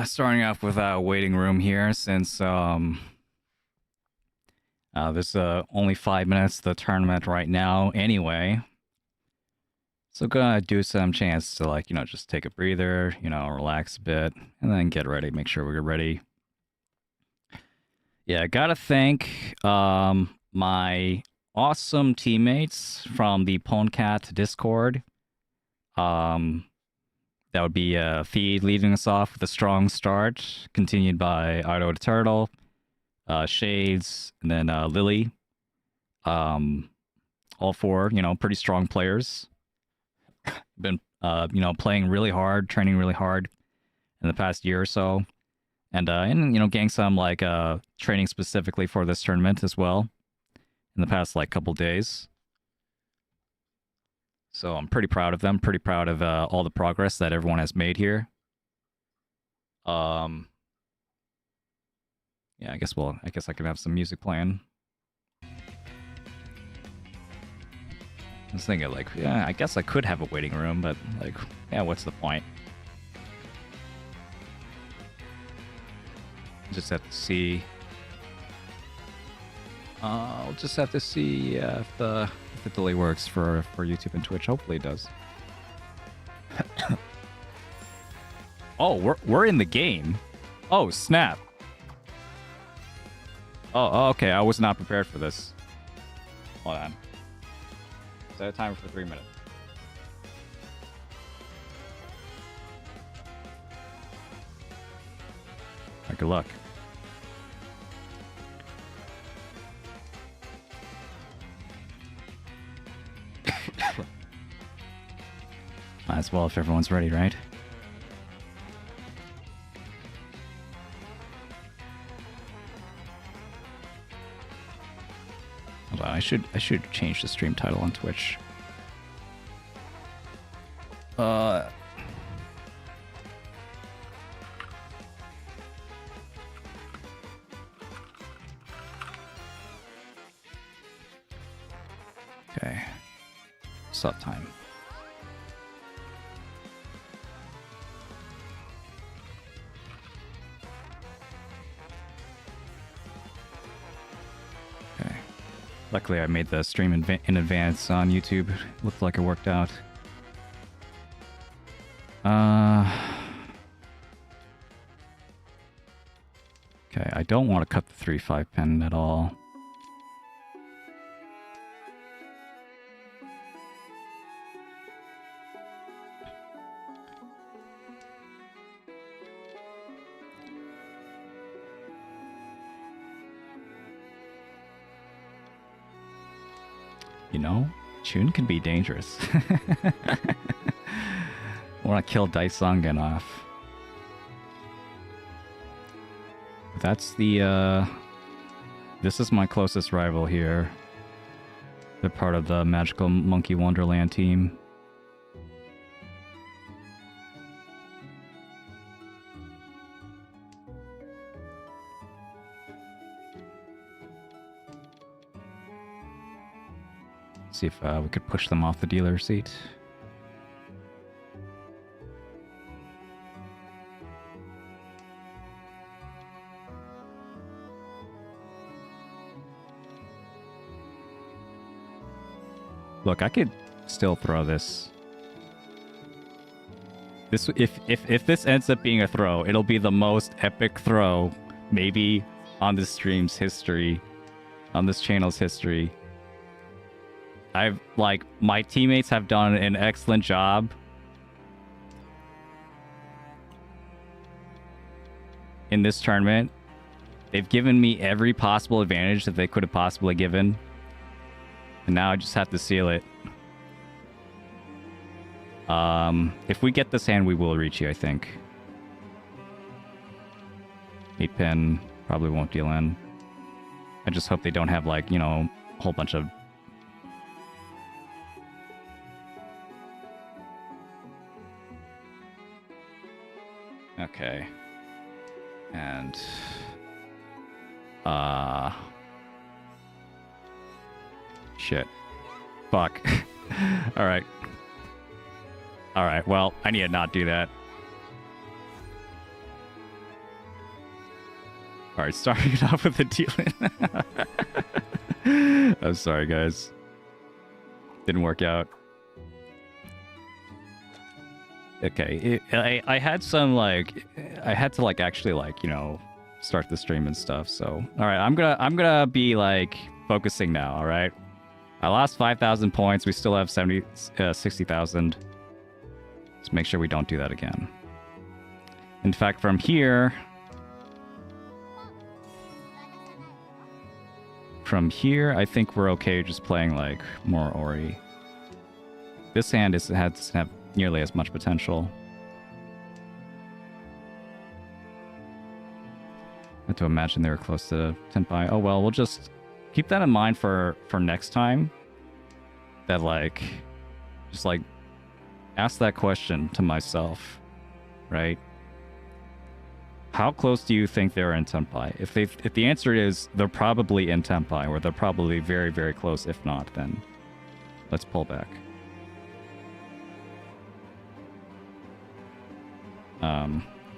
Starting off with waiting room here since there's only 5 minutes to the tournament right now anyway. So gonna do some chance to just take a breather, relax a bit, and then get ready, make sure we're ready. Yeah, gotta thank my awesome teammates from the PonCat Discord. That would be Feed leading us off with a strong start, continued by Ido the Turtle, Shades, and then Lily. All four, pretty strong players. Been, playing really hard, training really hard in the past year or so. And getting some, training specifically for this tournament as well in the past, couple days. So I'm pretty proud of them. Pretty proud of all the progress that everyone has made here. Yeah, I guess I could have some music playing. I was thinking, yeah, I guess I could have a waiting room, but yeah, what's the point? Just have to see. I'll just have to see if the delay works for YouTube and Twitch. Hopefully it does. Oh, we're in the game. Oh, snap. Oh, okay. I was not prepared for this. Hold on. Set a timer for 3 minutes. Good luck. Might as well if everyone's ready, right? Hold on, I should change the stream title on Twitch. Okay. Stop time. Okay. Luckily, I made the stream in advance on YouTube. Looked like it worked out. Okay, I don't want to cut the 3-5 pin at all. Chun can be dangerous. I want to kill Daisongen off. That's the, this is my closest rival here. They're part of the Magical Monkey Wonderland team. See if we could push them off the dealer seat. Look, I could still throw this. If this ends up being a throw, it'll be the most epic throw maybe on this stream's history, on this channel's history. My teammates have done an excellent job in this tournament. They've given me every possible advantage that they could have possibly given. And now I just have to seal it. If we get this hand, we will reach you, I think. 8 pin probably won't deal in. I just hope they don't have, a whole bunch of... Okay. And... Shit. Fuck. Alright. Alright, well, I need to not do that. Alright, starting it off with the dealing. I'm sorry, guys. Didn't work out. Okay, I had some, like... I had to, like, actually, like, you know, start the stream and stuff, so... Alright, I'm gonna be, like, focusing now, alright? I lost 5,000 points. We still have 60,000. Let's make sure we don't do that again. In fact, from here... From here, I think we're okay just playing, like, more Ori. This hand doesn't have nearly as much potential. I have to imagine they were close to Tenpai. Oh well, we'll just keep that in mind for next time. That, like, just, like, ask that question to myself, right? How close do you think they're in Tenpai? If the answer is they're probably in Tenpai, or they're probably very, very close, if not, then let's pull back.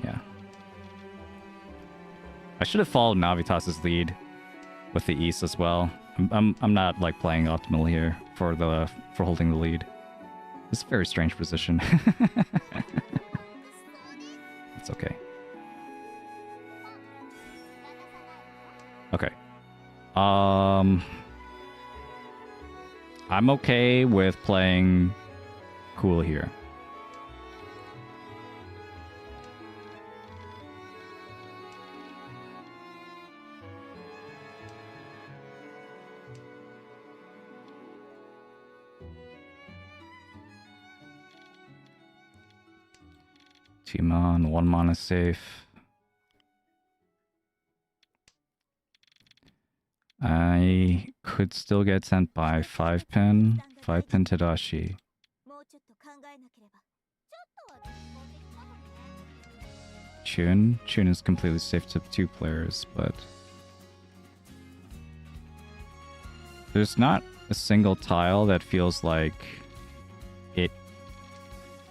Yeah. I should have followed Navitas's lead with the East as well. I'm not, like, playing optimal here for holding the lead. It's a very strange position. It's okay. Okay. I'm okay with playing cool here. Two mon, 1 mana safe. I could still get sent by 5-pin Tadashi. Chun is completely safe to 2 players, but there's not a single tile that feels like it,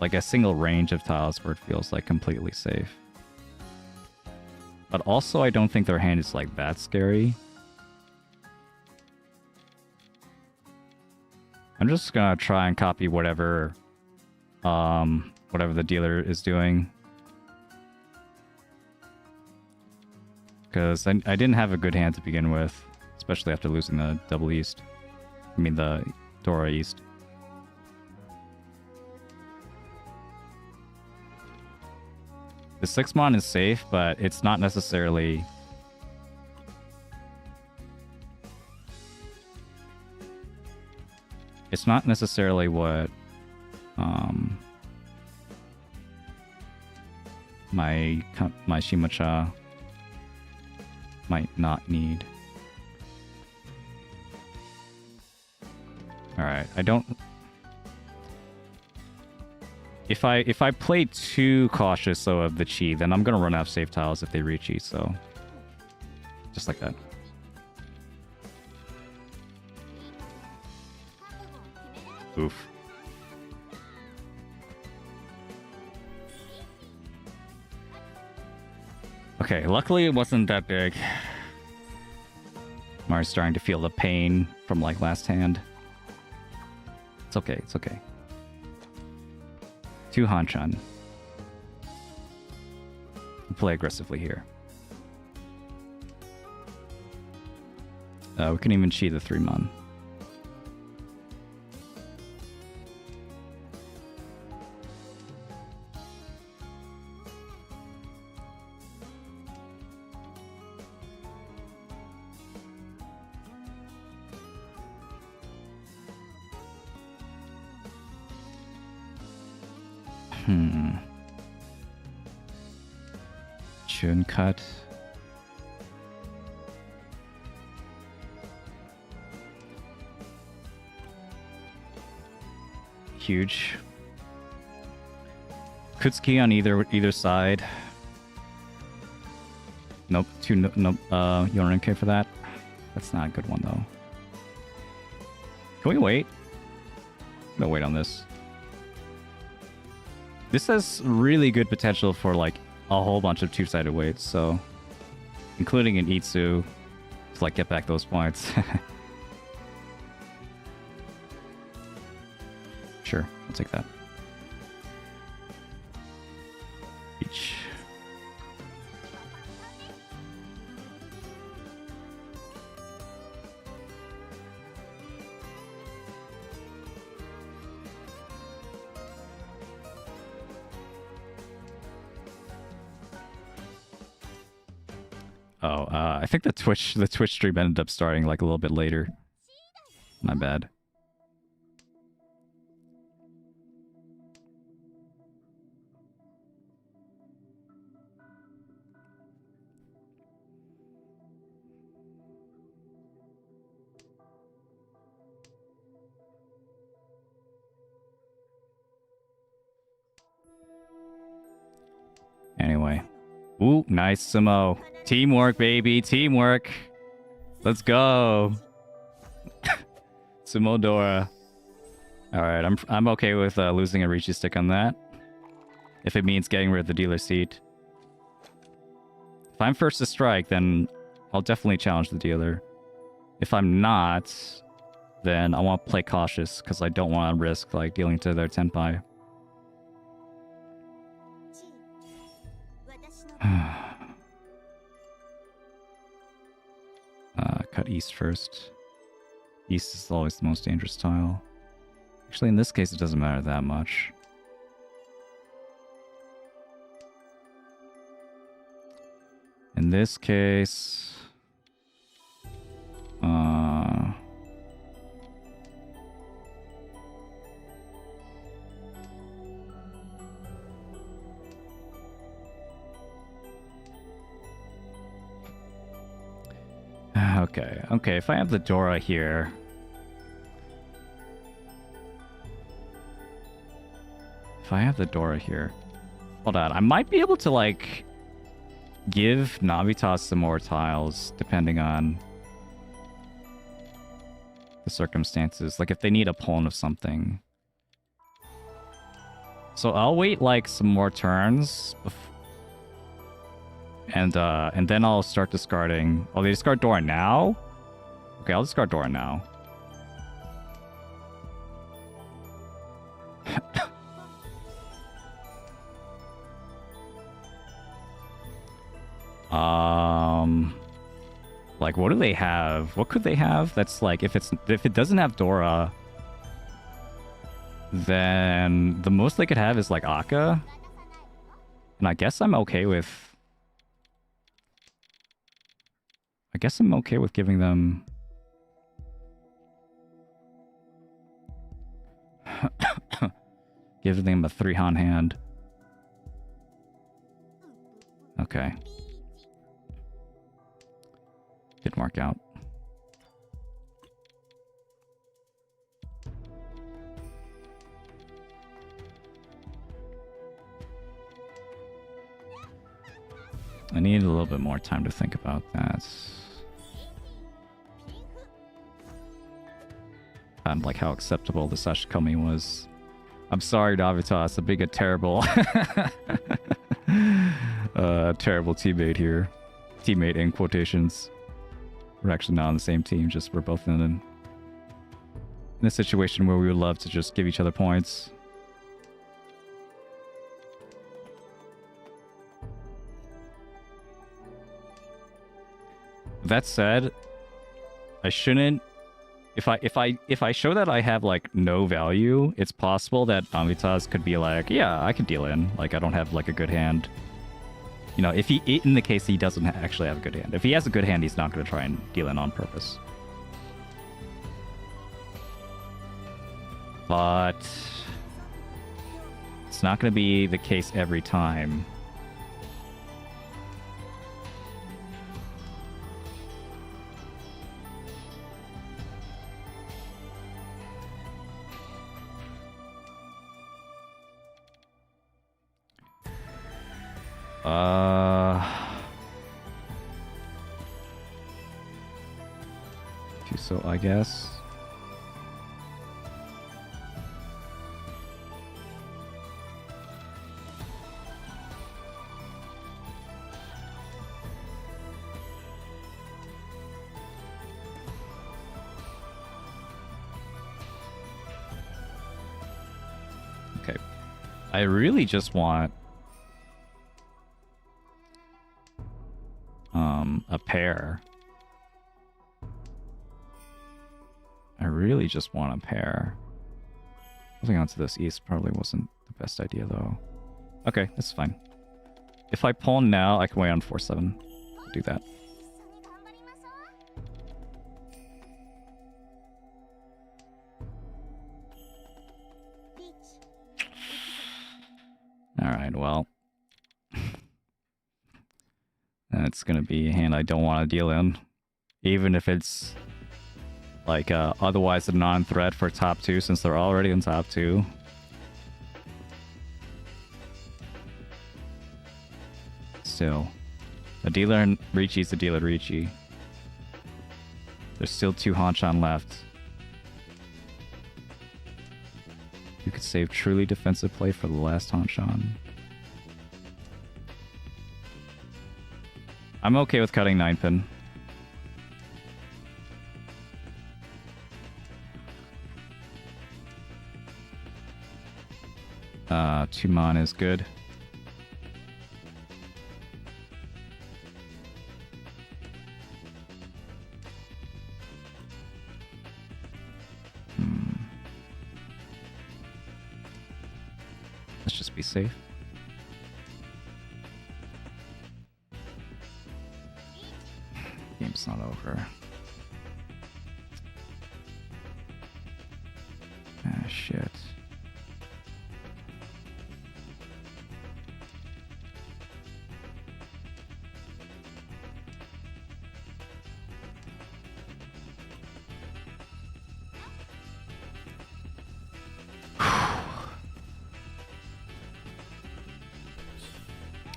like a single range of tiles where it feels like completely safe. But also, I don't think their hand is like that scary. I'm just gonna try and copy whatever the dealer is doing. Because I didn't have a good hand to begin with, especially after losing the double East. I mean the Dora East. The 6-mon is safe, but it's not necessarily... It's not necessarily what my Shimacha might not need. Alright, I don't... If I play too cautious though of the Chi, then I'm gonna run out of safe tiles if they Riichi, so just like that. Oof. Okay, luckily it wasn't that big. Mar's starting to feel the pain from, like, last hand. It's okay, it's okay. 2 Hanchan. Play aggressively here. We can even cheat the 3-mon. Chun cut. Huge. Kutsuki on either side. Nope. Nope. Yorenke for that. That's not a good one though. Can we wait? I'm gonna wait on this. This has really good potential for, like, a whole bunch of 2-sided weights, so including an Itsu, to like get back those points. Sure, I'll take that. Each. Oh, I think the Twitch stream ended up starting like a little bit later. My bad. Anyway. Ooh, nice sumo. Teamwork, baby. Teamwork. Let's go. Sumo Dora. Alright, I'm okay with losing a Riichi stick on that. If it means getting rid of the dealer seat. If I'm first to strike, then I'll definitely challenge the dealer. If I'm not, then I want to play cautious because I don't want to risk like dealing to their tenpai. Cut east first. East is always the most dangerous tile. Actually, in this case, it doesn't matter that much. In this case... Okay, if I have the Dora here... Hold on, I might be able to, like, give Navitas some more tiles, depending on the circumstances. Like, if they need a pawn of something. So I'll wait, like, some more turns. And then I'll start discarding... Oh, they discard Dora now? Okay, I'll discard Dora now. Like, what do they have? What could they have? That's like, if it doesn't have Dora, then the most they could have is like Akka. And I guess I'm okay with giving them... giving them a 3-Han hand. Okay. Didn't work out. I need a little bit more time to think about that. And like how acceptable the Sashikomi was. I'm sorry, Navitas, I'm being a terrible terrible teammate here. Teammate in quotations. We're actually not on the same team, just we're both in a situation where we would love to just give each other points. That said, I shouldn't... If I show that I have like no value, it's possible that Navitas could be like, yeah, I can deal in. Like, I don't have like a good hand. You know, if in the case he doesn't actually have a good hand. If he has a good hand, he's not going to try and deal in on purpose. But it's not going to be the case every time. So I guess. I really just want a pair. I really just want a pair. Moving on to this east probably wasn't the best idea though. Okay, that's fine. If I pawn now, I can wait on 4-7. Do that. Alright, well. That's gonna be a hand I don't want to deal in. Even if it's like otherwise a non-threat for top 2 since they're already in top 2. Still. A dealer in Riichi is a dealer Riichi. There's still 2 Hanchan left. You could save truly defensive play for the last Hanchan. I'm okay with cutting 9-pin. Two mana is good. Let's just be safe. Game's not over. Ah, shit.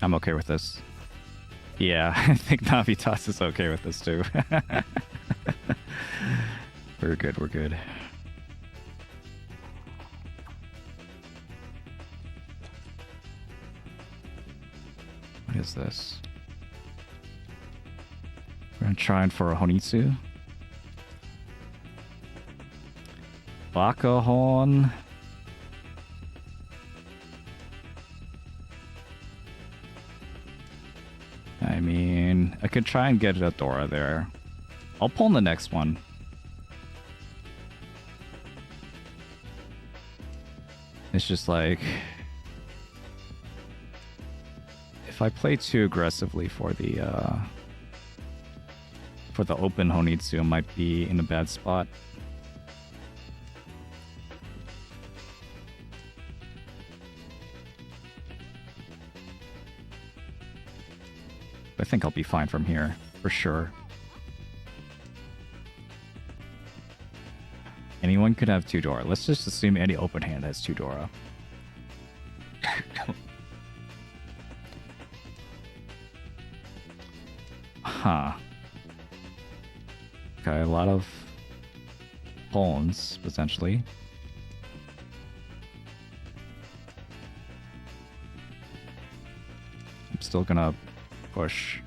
I'm okay with this. Yeah, I think Navitas is okay with this too. We're good, we're good. What is this? We're gonna try and for a Honitsu. Bakahorn. I mean, I could try and get a Dora there. I'll pull in the next one. It's just like... if I play too aggressively for the open Honitsu, I might be in a bad spot. I think I'll be fine from here, for sure. Anyone could have 2 Dora. Let's just assume any open hand has 2 Dora. Huh. Okay, a lot of pawns, potentially. I'm still gonna push.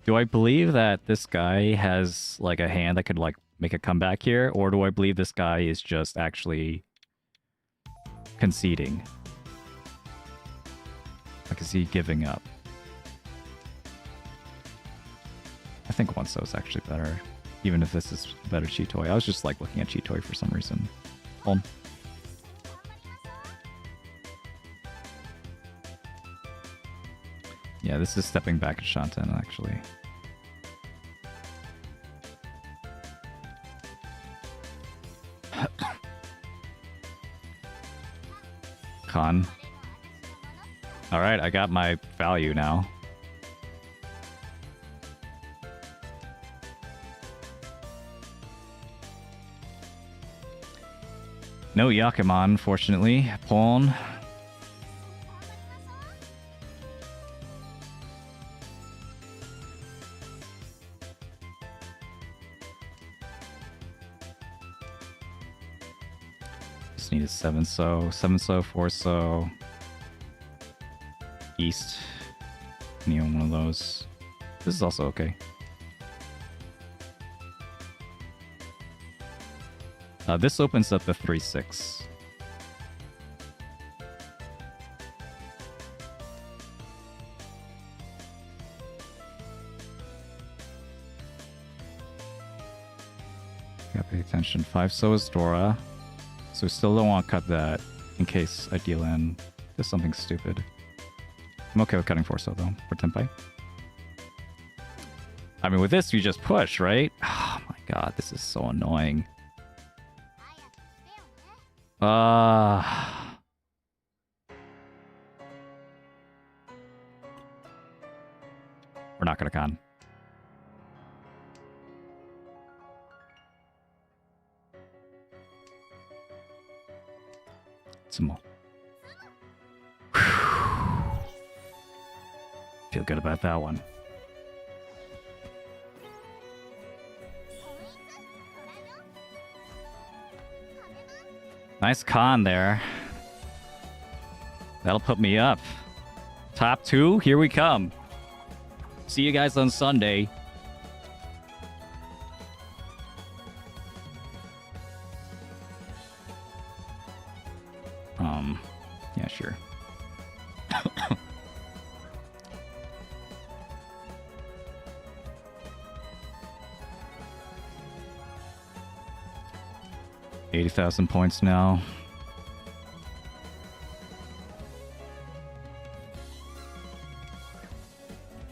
Do I believe that this guy has like a hand that could like make a comeback here, or do I believe this guy is just actually conceding? Like, is he giving up? I think one so is actually better. Even if this is a better cheat toy. I was just like looking at cheat toy for some reason. Hold on. Yeah, this is stepping back at Shantan actually. Con. Alright, I got my value now. No Yakimon, unfortunately. Pawn. Just need a 7-so. 7-so, 4-so. East. Need one of those. This is also okay. This opens up the 3-6. Gotta pay attention. 5, so is Dora. So we still don't want to cut that in case I deal in to something stupid. I'm okay with cutting 4 so though, for Tenpai. I mean, with this, you just push, right? Oh my god, this is so annoying. We're not gonna con. Some more. Feel good about that one. Nice con there. That'll put me up. Top 2, here we come. See you guys on Sunday. Yeah, sure. $80,000 points now.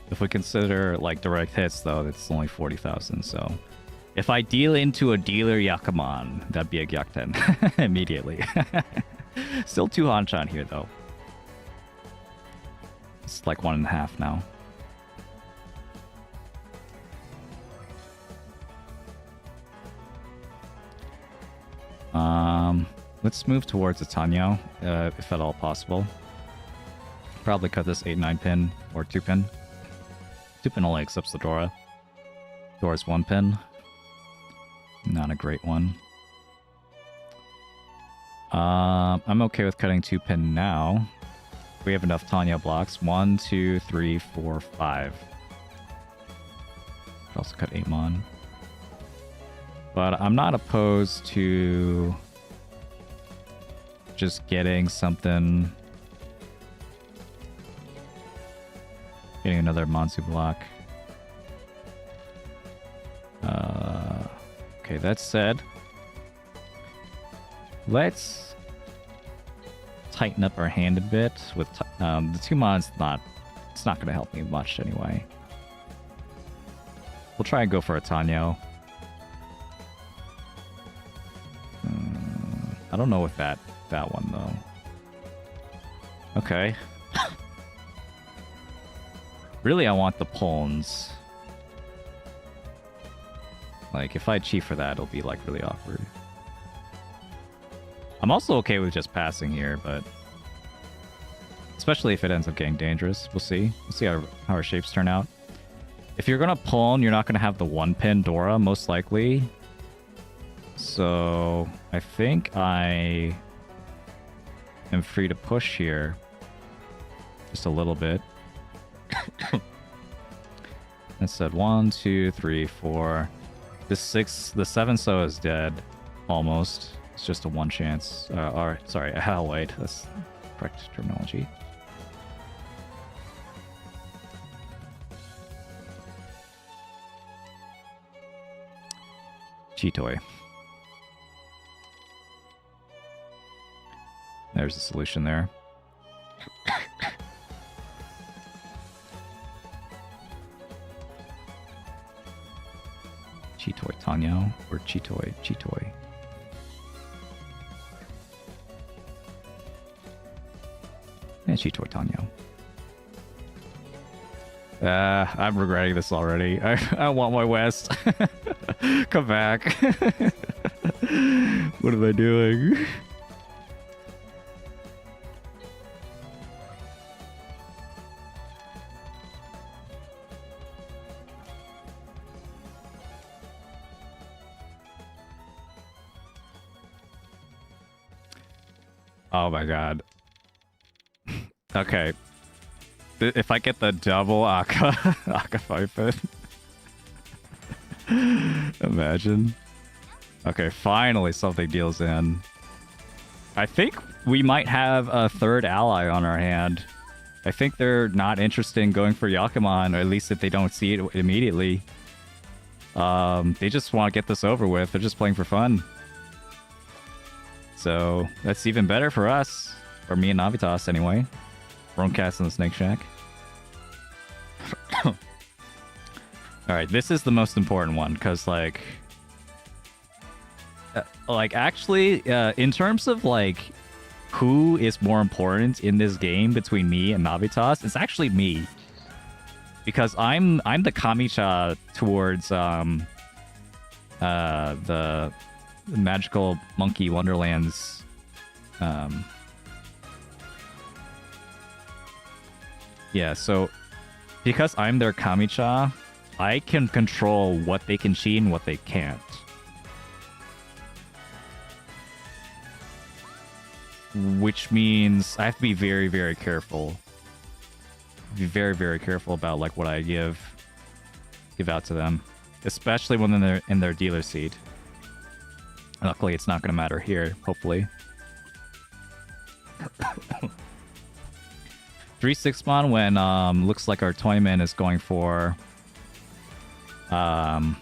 If we consider like direct hits, though, it's only 40,000. So, if I deal into a dealer Yakuman, that'd be a Gyakuten immediately. Still 2 Hanchan here, though. It's like 1.5 now. Let's move towards a Tanyo, if at all possible. Probably cut this 8-9 pin or 2 pin. 2 pin only accepts the Dora. Dora's 1 pin. Not a great one. I'm okay with cutting 2 pin now. We have enough Tanyo blocks. 1, 2, 3, 4, 5. Could also cut 8 mon. But I'm not opposed to just getting something. Getting another Monsu block. Okay, that said, let's tighten up our hand a bit with the 2 mons. It's not going to help me much anyway. We'll try and go for a Tanyo. I don't know with that one though. Okay. Really, I want the pawns. Like, if I cheat for that, it'll be, like, really awkward. I'm also okay with just passing here, but... especially if it ends up getting dangerous. We'll see. We'll see how our shapes turn out. If you're gonna pawn, you're not gonna have the 1-pin Dora, most likely. So... I think I... am free to push here. Just a little bit. That said 1, 2, 3, 4. The 7 so is dead. Almost. It's just a 1 chance. Or sorry, a hell wait. That's correct terminology. Chitoi. There's the solution there. Chitoi Tanyo or Chitoi? Yeah, Chitoi Tanyo. I'm regretting this already. I want my West. Come back. What am I doing? Oh my god. Okay. if I get the double Aka Aka Five, imagine. Okay, finally something deals in. I think we might have a third ally on our hand. I think they're not interested in going for Yakuman, or at least if they don't see it immediately. They just want to get this over with. They're just playing for fun. So that's even better for us. For me and Navitas, anyway. PonCats in the Snake Shack. Alright, this is the most important one, because, like... actually, in terms of, like, who is more important in this game between me and Navitas, it's actually me. Because I'm the Kamicha towards, the Magical Monkey Wonderlands, yeah, so because I'm their Kamicha, I can control what they can cheat and what they can't. Which means I have to be very, very careful. Be very, very careful about like what I give out to them, especially when they're in their dealer seat. Luckily, it's not going to matter here. Hopefully. 3-6 spawn when looks like our toyman is going for yeah.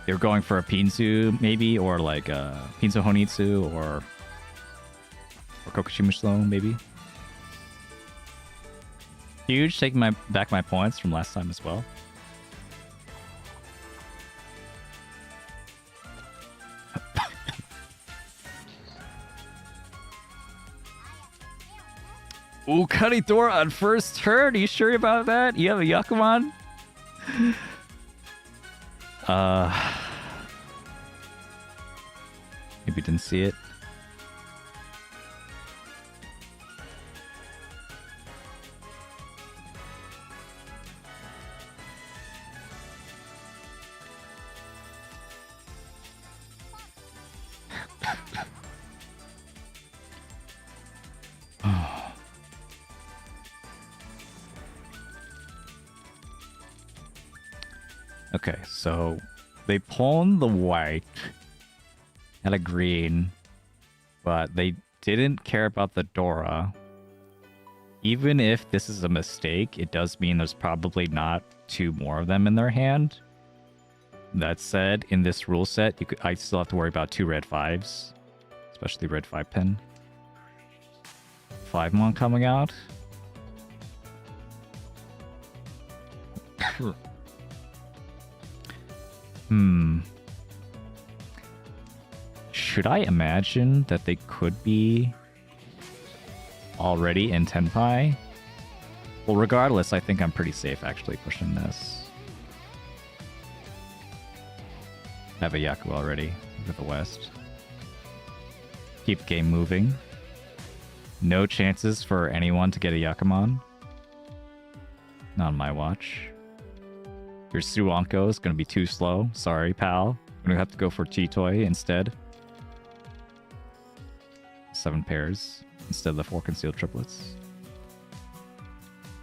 They're going for a Pinsu maybe, or like a Pinsu Honitsu or Kokushimushlo maybe. Huge, taking back my points from last time as well. Ooh, Karidora on first turn. Are you sure about that? You have a Yakuman? Maybe didn't see it. Okay, so they pawned the white and a green, but they didn't care about the Dora. Even if this is a mistake, it does mean there's probably not two more of them in their hand. That said, in this rule set, I still have to worry about two red 5s, especially red 5 pin. 5-mon coming out. Should I imagine that they could be already in Tenpai? Well, regardless, I think I'm pretty safe actually pushing this. I have a Yaku already with the West. Keep game moving. No chances for anyone to get a Yakuman. Not on my watch. Your Suanko is going to be too slow. Sorry, pal. I'm going to have to go for T-Toy instead. 7 pairs instead of the 4 concealed triplets.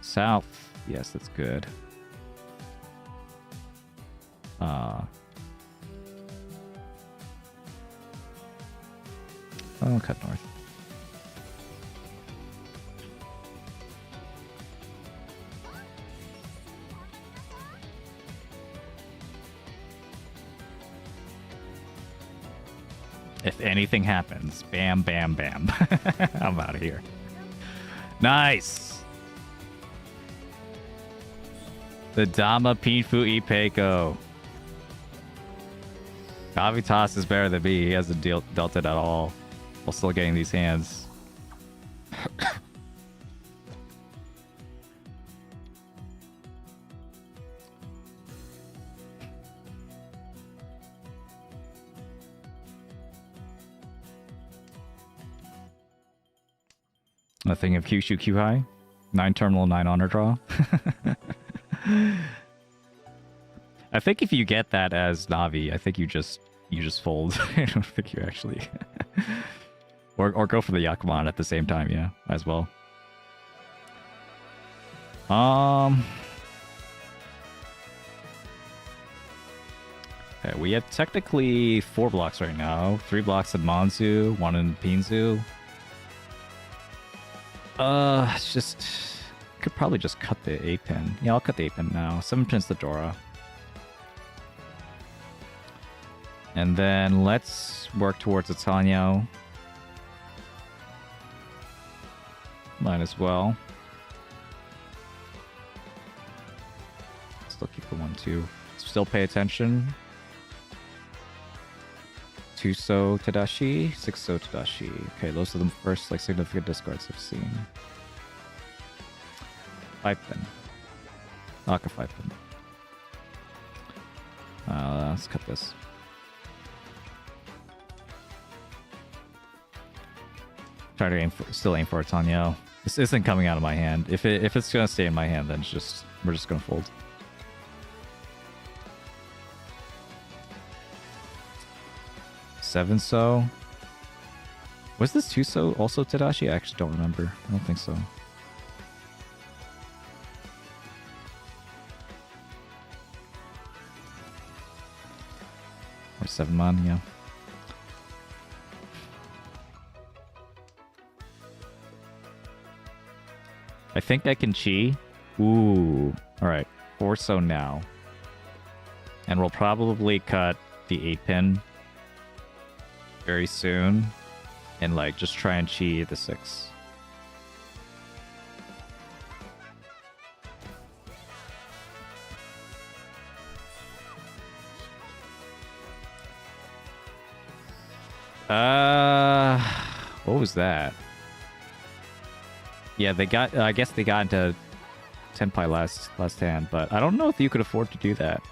South. Yes, that's good. I'll cut north. If anything happens, bam, bam, bam. I'm out of here. Nice! The Dama Pinfu Ipeiko. Kavitas is better than me. He hasn't dealt it at all while still getting these hands. Nothing of Kyushu Q high. 9 terminal, 9 honor draw. I think if you get that as Navi, I think you just fold. I don't think you actually Or go for the Yakuman at the same time, yeah, as well. Okay, we have technically 4 blocks right now. 3 blocks in Manzu, 1 in Pinzu. It's just... Could probably just cut the 8-pin. Yeah, I'll cut the 8-pin now. 7-pin's the Dora. And then let's work towards a Tanyo. Might as well. Still keep the 1-2. Still pay attention. 2-so Tadashi, 6-so Tadashi. Okay, those are the first like significant discards I've seen. 5-pin. Naka 5-pin. Let's cut this. Try to aim for, still aim for a Tanyo. This isn't coming out of my hand. If it's gonna stay in my hand, then we're just gonna fold. Seven-so. Was this 2-so also Tadashi? I actually don't remember. I don't think so. Or 7-man, yeah. I think I can chi. Ooh. Alright. 4-so now. And we'll probably cut the 8-pin very soon. And like just try and chi the 6. What was that? Yeah, they got. I guess they got into Tenpai last hand, but I don't know if you could afford to do that.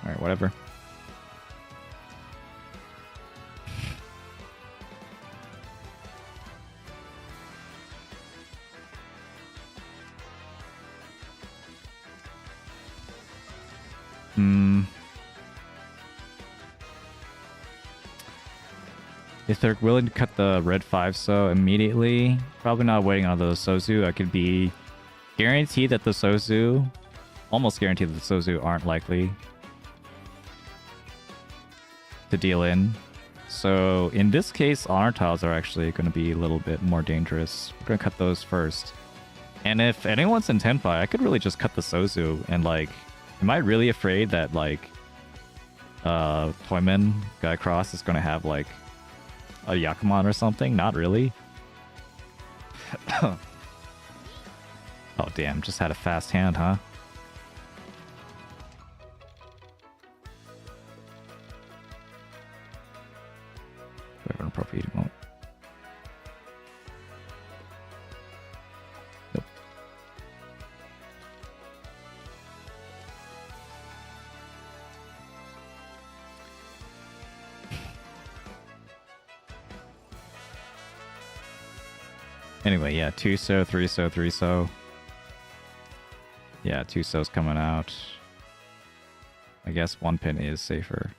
All right, whatever. If they're willing to cut the red 5-so immediately, probably not waiting on the Sozu. I could be guaranteed that the Sozu, almost guaranteed that the Sozu aren't likely to deal in. So in this case, honor tiles are actually going to be a little bit more dangerous. We're going to cut those first. And if anyone's in Tenpai, I could really just cut the Sozu and like, am I really afraid that like Toyman Guy Cross is going to have like a Yakuman or something? Not really. Oh damn, just had a fast hand, huh? Do I have an appropriate emote? Nope. Anyway, yeah, 2-so, 3-so, 3-so. Yeah, 2-so's coming out. I guess 1-pin is safer.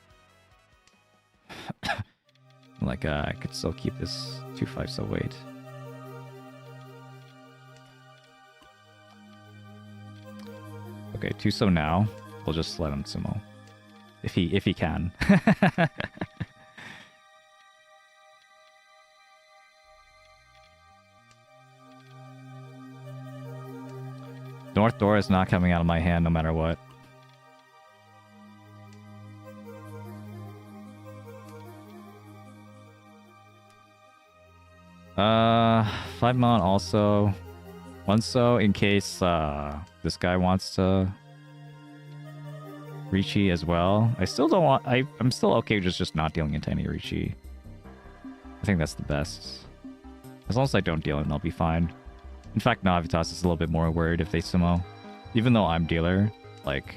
Like, I could still keep this 2-5-so weight. Okay, 2-so now. We'll just let him sumo. If he can. North door is not coming out of my hand no matter what. Five mon also. 1-so in case this guy wants to Riichi as well. I still don't want. I'm still okay with just not dealing into any Riichi. I think that's the best. As long as I don't deal it, I'll be fine. In fact, Navitas is a little bit more worried if they sumo. Even though I'm dealer, like,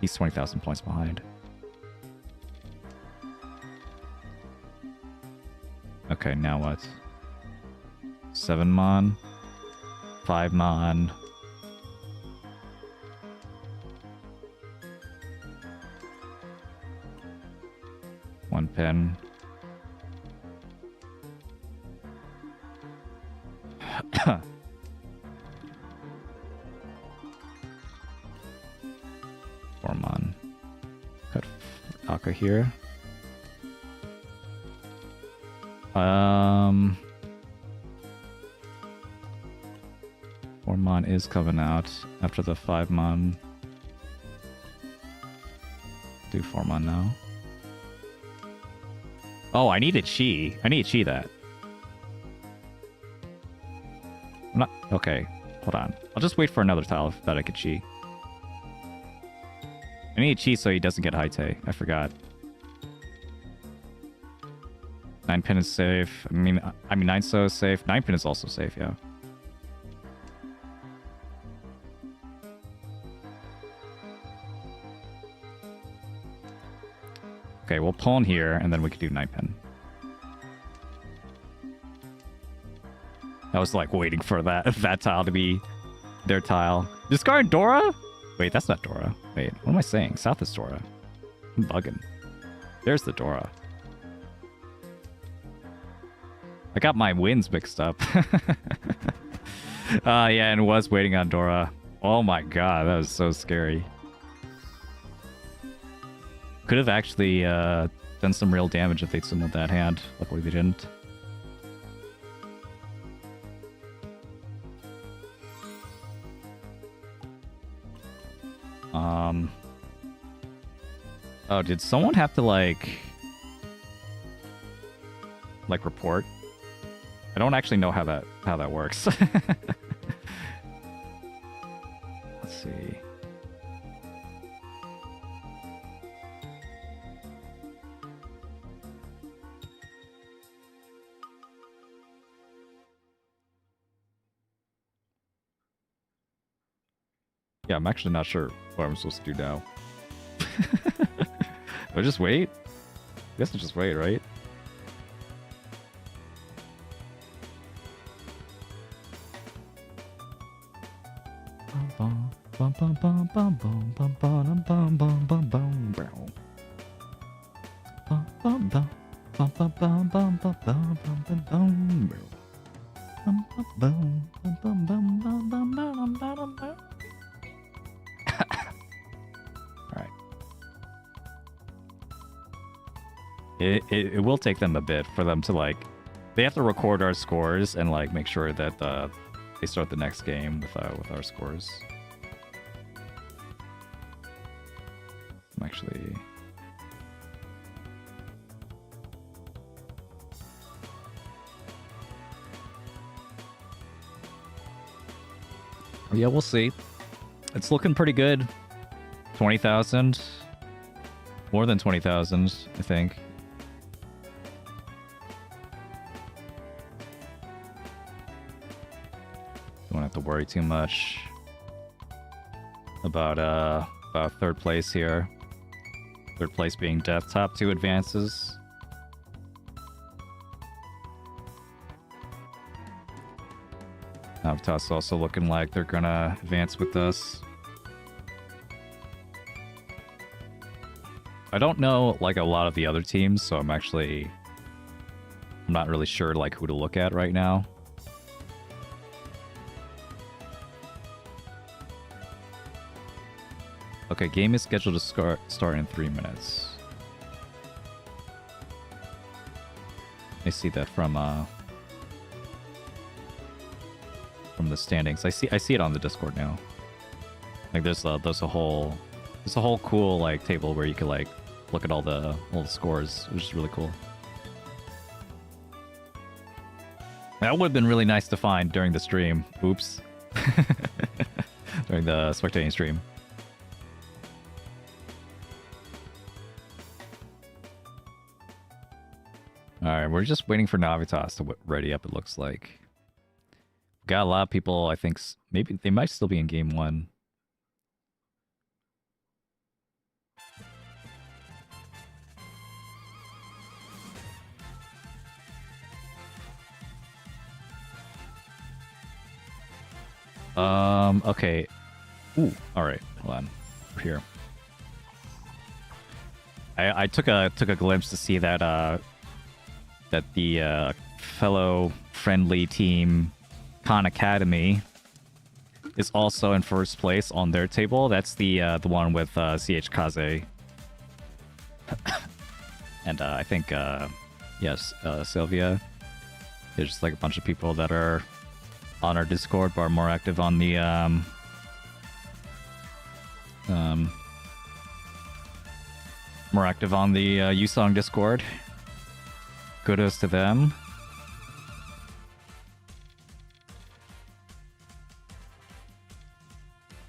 he's 20,000 points behind. Okay, now what? 7-mon. 5-mon. pin. Formon. Cut Aka here. Formon is coming out after the 5-mon. Do Formon now. Oh, I need a Chi. I need to Chi that. I'm not... Okay, hold on. I'll just wait for another tile that I could Chi. I need Chi so he doesn't get Haite. I forgot. 9 pin is safe. I mean 9 so is safe. 9 pin is also safe, yeah. Okay, we'll pawn here, and then we could do 9 pin. I was like waiting for that tile to be their tile. Discard Dora? Wait, that's not Dora. Wait, what am I saying? South is Dora. I'm bugging. There's the Dora. I got my wins mixed up. Yeah, and was waiting on Dora. Oh my god, that was so scary. Could have actually done some real damage if they'd summoned that hand. Luckily they didn't. Oh, did someone have to like report? I don't actually know how that works. Let's see. Yeah, I'm actually not sure what I'm supposed to do now. Do I just wait? I guess I just wait, right? It will take them a bit for them to like... They have to record our scores and like make sure that they start the next game with our scores. I'm actually... Yeah, we'll see. It's looking pretty good. 20,000. More than 20,000, I think. Don't have to worry too much about third place here. Third place being death. Top 2 advances. Navitas also looking like they're gonna advance with us. I don't know like a lot of the other teams, so I'm not really sure like who to look at right now. Okay, game is scheduled to start in 3 minutes. I see that from the standings. I see it on the Discord now. Like there's a whole cool like table where you can like look at all the scores, which is really cool. That would have been really nice to find during the stream. Oops. During the spectating stream. Alright, we're just waiting for Navitas to ready up, it looks like. Got a lot of people, I think, maybe they might still be in game 1. Okay. Ooh, alright, hold on. Up here. I took a glimpse to see that that the fellow friendly team Khan Academy is also in first place on their table. That's the one with CH Kaze. And I think yes, Sylvia. There's just like a bunch of people that are on our Discord but are more active on the Yusong Discord. Kudos to them.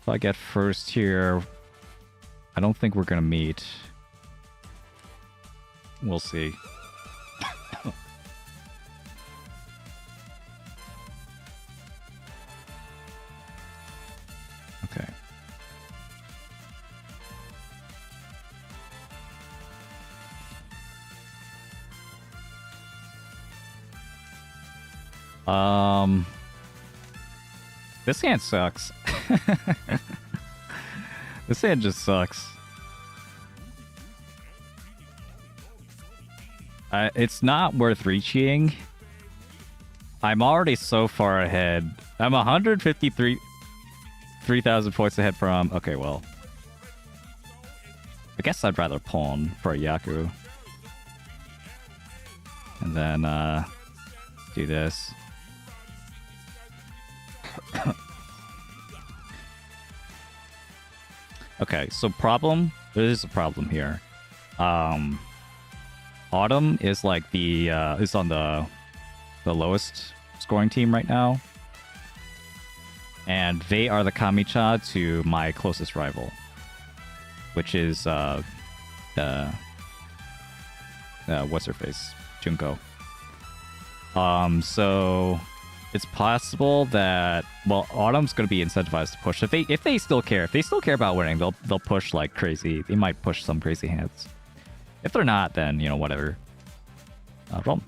If I get first here, I don't think we're gonna meet. We'll see. Okay. This hand sucks. This hand just sucks. It's not worth reaching. I'm already so far ahead. I'm 3,000 points ahead from... Okay, well. I guess I'd rather pawn for a Yaku. And then, do this. Okay, so problem. There is a problem here. Autumn is like the is on the lowest scoring team right now, and they are the Kamicha to my closest rival, which is what's her face, Junko. So it's possible that, well, Autumn's gonna be incentivized to push. If they still care about winning, they'll push like crazy. They might push some crazy hands. If they're not, then, you know, whatever. Problem.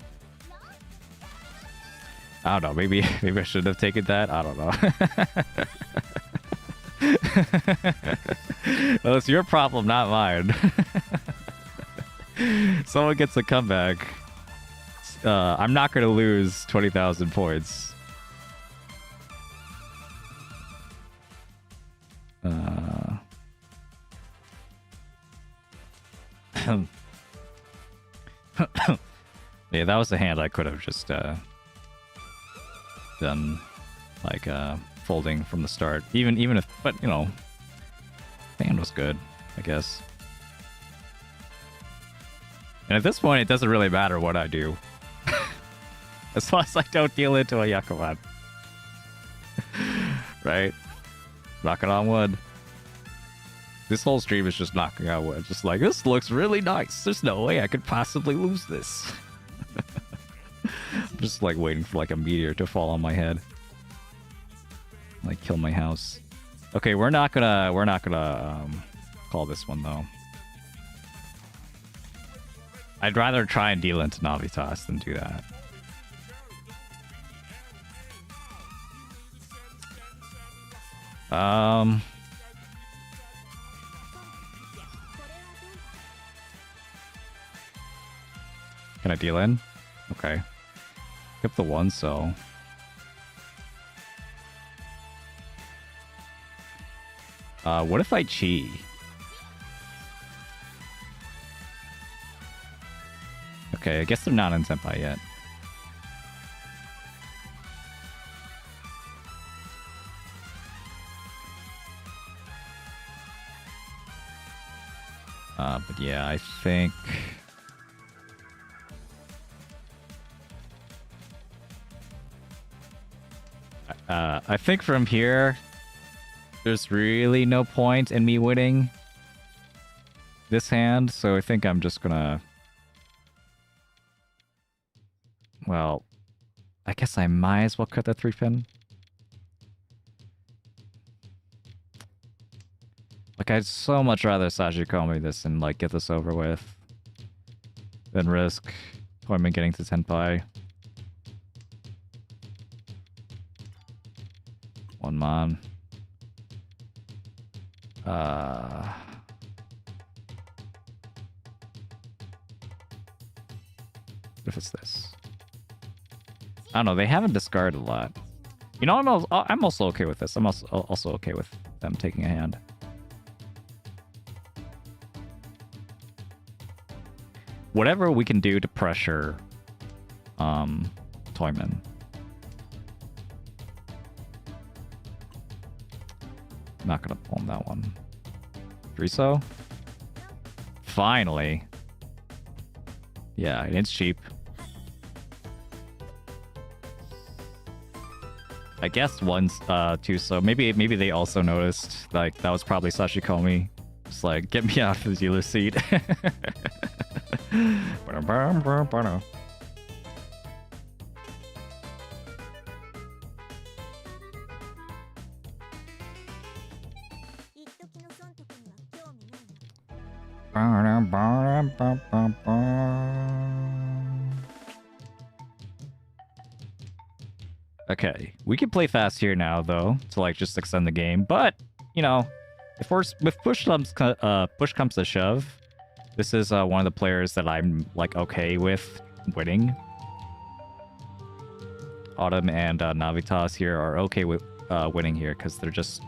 I don't know. Maybe I should have taken that. I don't know. Well, it's your problem, not mine. Someone gets a comeback. I'm not going to lose 20,000 points. Yeah, that was a hand I could have just done, like folding from the start. Even if, but you know, the hand was good, I guess. And at this point, it doesn't really matter what I do, as long as I don't deal into a Yakuman. Right? Knocking on wood. This whole stream is just knocking on wood. Just like, this looks really nice. There's no way I could possibly lose this. I'm just like waiting for like a meteor to fall on my head. Like kill my house. Okay, we're not gonna call this one though. I'd rather try and deal into Navitas than do that. Can I deal in? Okay. Skip the one, so... what if I chi? Okay, I guess they're not in Senpai yet. But yeah, I think... I think from here, there's really no point in me winning this hand, so I think I'm just gonna... Well, I guess I might as well cut the 3-pin. Like, I'd so much rather Sashikomi this and, like, get this over with than risk appointment getting to Tenpai. One man. if it's this. I don't know. They haven't discarded a lot. You know, I'm also okay with this. I'm also okay with them taking a hand. Whatever we can do to pressure Toyman. Not gonna pull him that one. Driso? Finally. Yeah, it's cheap. I guess one's two, so maybe they also noticed. Like, that was probably Sashikomi. Just like, get me out of the dealer seat. Okay, we can play fast here now, though, to like just extend the game. But you know, if push comes to shove, this is one of the players that I'm like okay with winning. Autumn and Navitas here are okay with winning here because they're just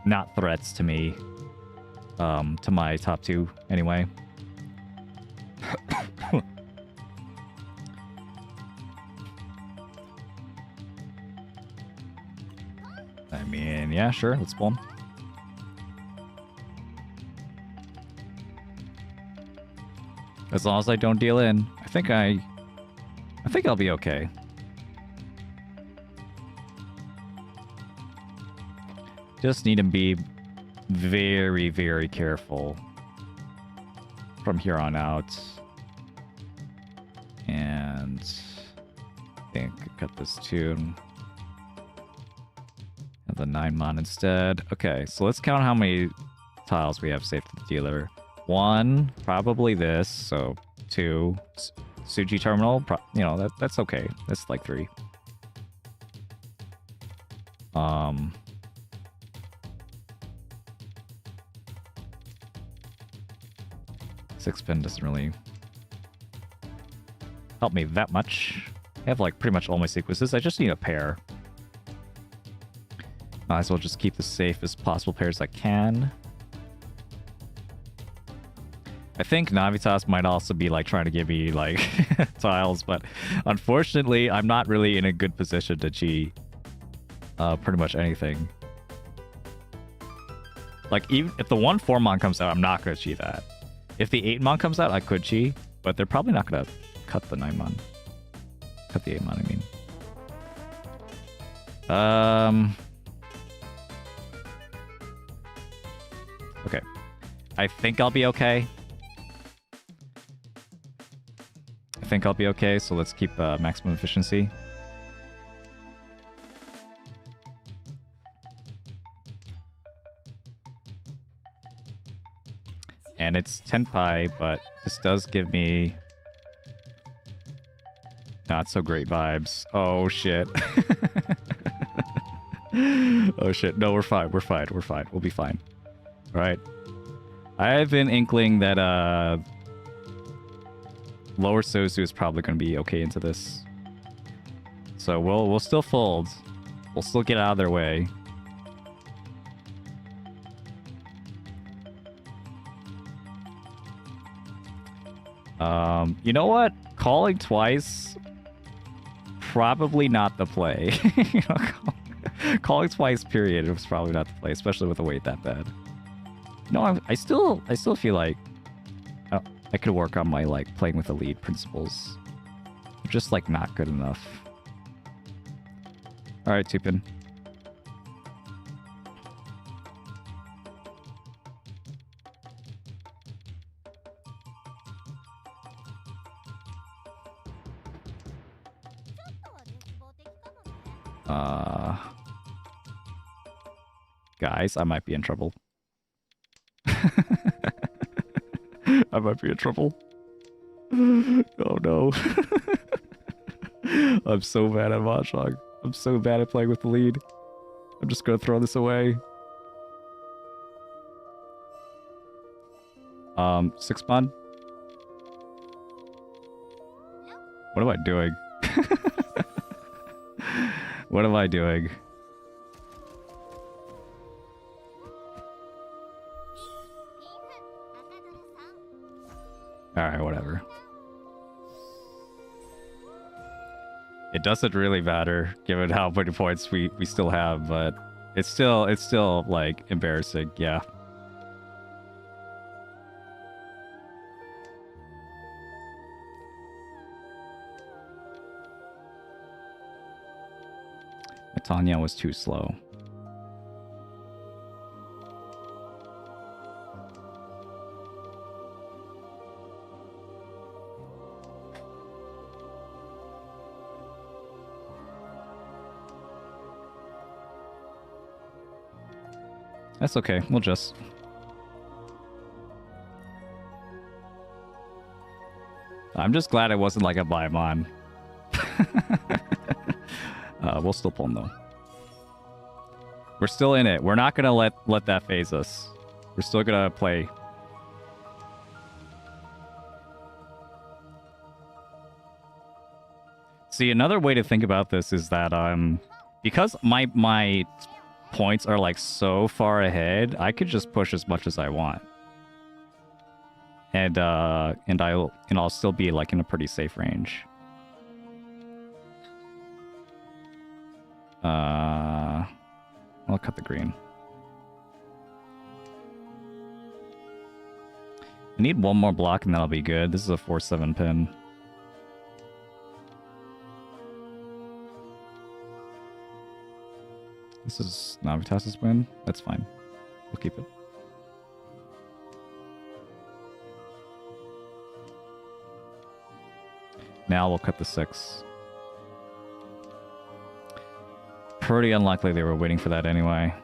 not threats to me, to my top two anyway. I mean, yeah, sure, let's pull him. As long as I don't deal in, I think I'll be okay. Just need to be very, very careful from here on out. And I think I cut this tune. Have the 9 mon instead. Okay, so let's count how many tiles we have saved to the dealer. 1, probably this. So 2, Suji terminal. You know, that's okay. That's like 3. 6-pin doesn't really help me that much. I have like pretty much all my sequences. I just need a pair. Might as well just keep the safest possible pairs I can. I think Navitas might also be like trying to give me like tiles, but unfortunately I'm not really in a good position to cheat pretty much anything. Like even if the 1/4 comes out, I'm not gonna cheat that. If the 8 comes out, I could cheat, but they're probably not gonna cut the 9 mon. Cut the 8 I mean. Okay. I think I'll be okay. So let's keep maximum efficiency. And it's 10 pi, but this does give me not so great vibes. Oh shit. Oh shit. No, we're fine. We'll be fine. Alright. I have an inkling that lower Sozu is probably going to be okay into this. So we'll still fold. We'll still get out of their way. You know what? Calling twice, probably not the play. You know, calling twice, period, was probably not the play, especially with a weight that bad. No, I still feel like I could work on my like playing with the lead principles. They're just like not good enough. All right, Tupin. Guys, I might be in trouble. I might be in trouble. Oh no. I'm so bad at Mahjong. I'm so bad at playing with the lead. I'm just gonna throw this away. 6 mon. What am I doing? What am I doing? Alright, whatever. It doesn't really matter, given how many points we still have, but it's still, like, embarrassing, yeah. Tanya was too slow. That's okay, we'll just... I'm just glad it wasn't like a Baimon. We'll still pull him though. We're still in it. We're not gonna let that phase us. We're still gonna play. See, another way to think about this is that because my points are like so far ahead, I could just push as much as I want. And I'll still be like in a pretty safe range. I'll cut the green. I need one more block and that'll be good. This is a 4-7 pin. This is Navitas's win. That's fine. We'll keep it. Now we'll cut the 6. Pretty unlikely they were waiting for that anyway.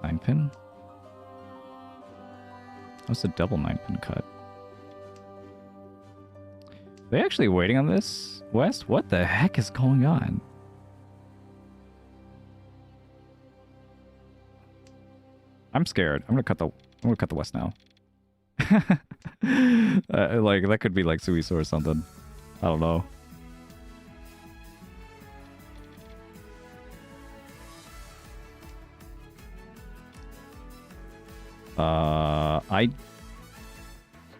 Nine pin? What's a double 9-pin cut? Are they actually waiting on this? West? What the heck is going on? I'm scared. I'm gonna cut the West now. Like that could be like Suiso or something. I don't know.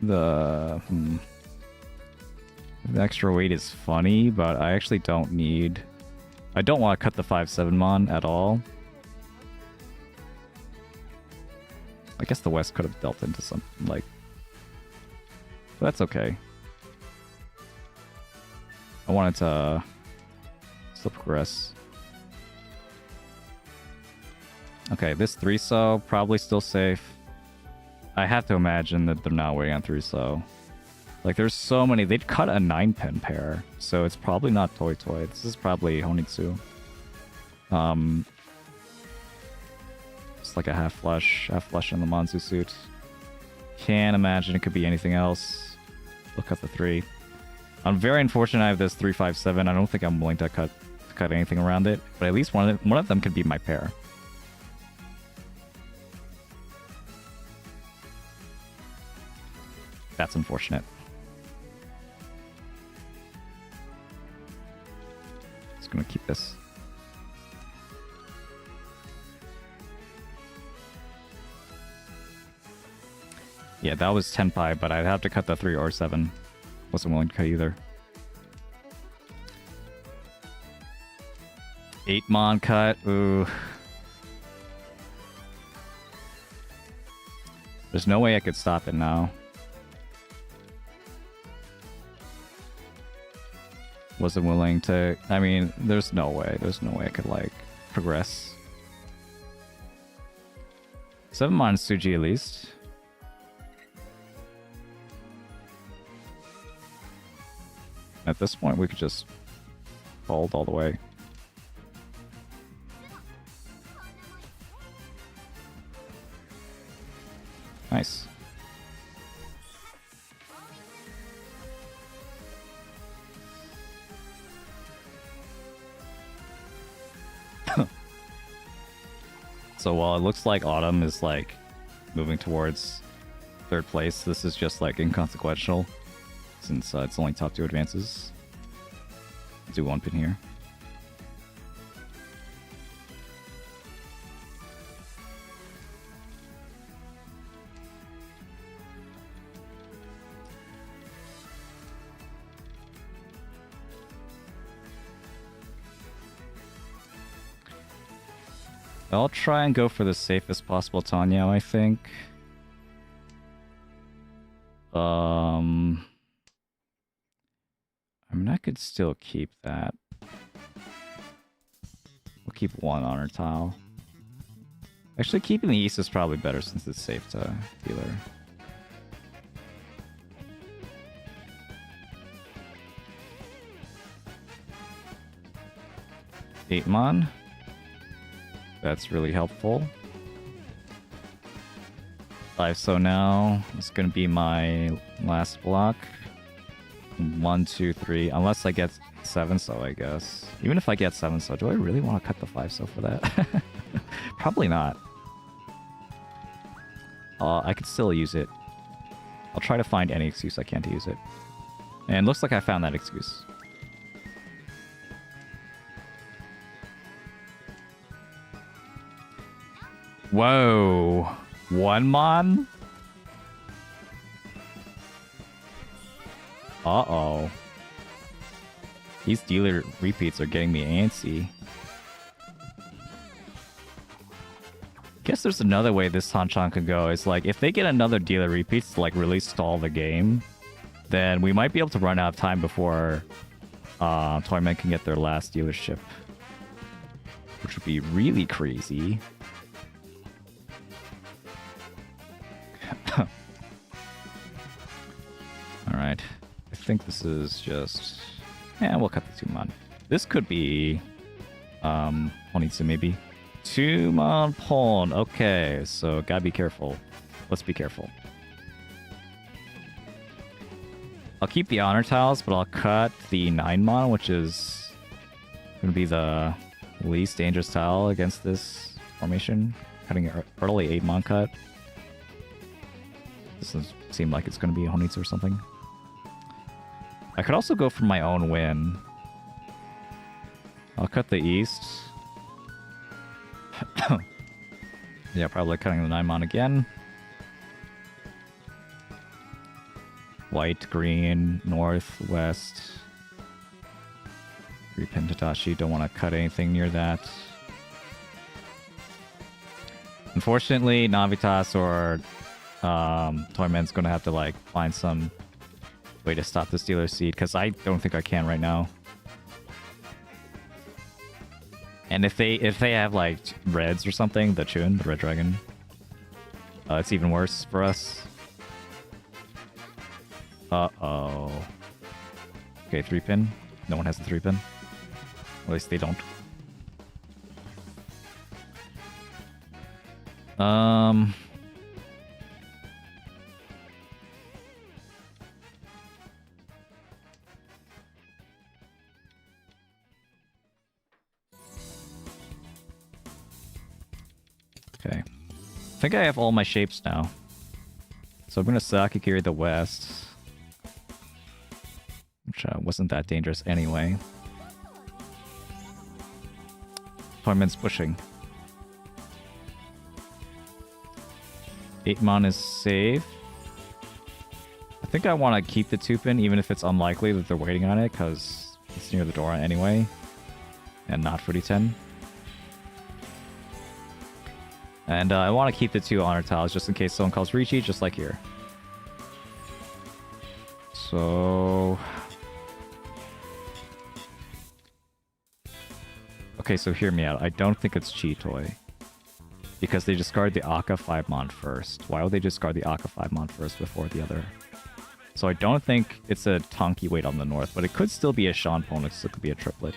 The extra weight is funny, but I actually don't need. I don't want to cut the 5-7 mon at all. I guess the West could have dealt into something like... But that's okay. I wanted to still progress. Okay, this 3-so, probably still safe. I have to imagine that they're not waiting on 3-so. Like, there's so many. They'd cut a 9-pin pair, so it's probably not Toy Toy. This is probably Honitsu. It's like a half flush in the Manzu suit. Can't imagine it could be anything else. We'll cut the 3. I'm very unfortunate I have this 3-5-7. I don't think I'm willing to cut anything around it, but at least one of them could be my pair. That's unfortunate. Just gonna keep this. Yeah, that was 10 pi, but I'd have to cut the 3 or 7. Wasn't willing to cut either. 8 mon cut. Ooh. There's no way I could stop it now. Wasn't willing to... I mean, there's no way. There's no way I could, like, progress. 7 mon Suji at least. At this point, we could just fold all the way. Nice. So while it looks like Autumn is like moving towards third place, this is just like inconsequential since it's only top 2 advances. Do 1 pin here. I'll try and go for the safest possible Tanya, I think. I mean, I could still keep that. We'll keep 1 honor tile. Actually, keeping the East is probably better since it's safe to healer. Eight mon. That's really helpful. 5 so now. It's gonna be my last block. 1, 2, 3. Unless I get 7 so, I guess. Even if I get 7 so, do I really want to cut the 5 so for that? Probably not. I could still use it. I'll try to find any excuse I can to use it. And looks like I found that excuse. Whoa. 1 mon? Uh-oh. These dealer repeats are getting me antsy. Guess there's another way this Hanchan could go. It's like, if they get another dealer repeats to like really stall the game, then we might be able to run out of time before Tournament can get their last dealership. Which would be really crazy. Alright. I think this is just... Yeah, we'll cut the 2 mon. This could be... Honitsu maybe. 2 mon pawn. Okay, so gotta be careful. Let's be careful. I'll keep the honor tiles, but I'll cut the 9 mon, which is gonna be the least dangerous tile against this formation. Cutting an early 8 mon cut. This doesn't seem like it's gonna be a Honitsu or something. I could also go for my own win. I'll cut the east. Yeah, probably cutting the 9 mon again. White, green, north, west. 3-pin Tadashi, don't want to cut anything near that. Unfortunately, Navitas or Toyman's gonna have to like find some way to stop the Steeler Seed, because I don't think I can right now. And if they have like reds or something, the Chun, the Red Dragon, it's even worse for us. Uh-oh. Okay, 3-pin. No one has the 3-pin. At least they don't. Okay. I think I have all my shapes now. So I'm going to Sakicord the west. Which wasn't that dangerous anyway. Torment's pushing. 8 mon is safe. I think I want to keep the 2-pin even if it's unlikely that they're waiting on it, because it's near the door anyway. And not for D10. And I want to keep the 2 honor tiles just in case someone calls Riichi, just like here. So... Okay, so hear me out. I don't think it's Chi-Toy. Because they discard the Aka 5 mon first. Why would they discard the Aka 5 mon first before the other? So I don't think it's a Tonki wait on the north, but it could still be a Shan bonus. It could be a triplet.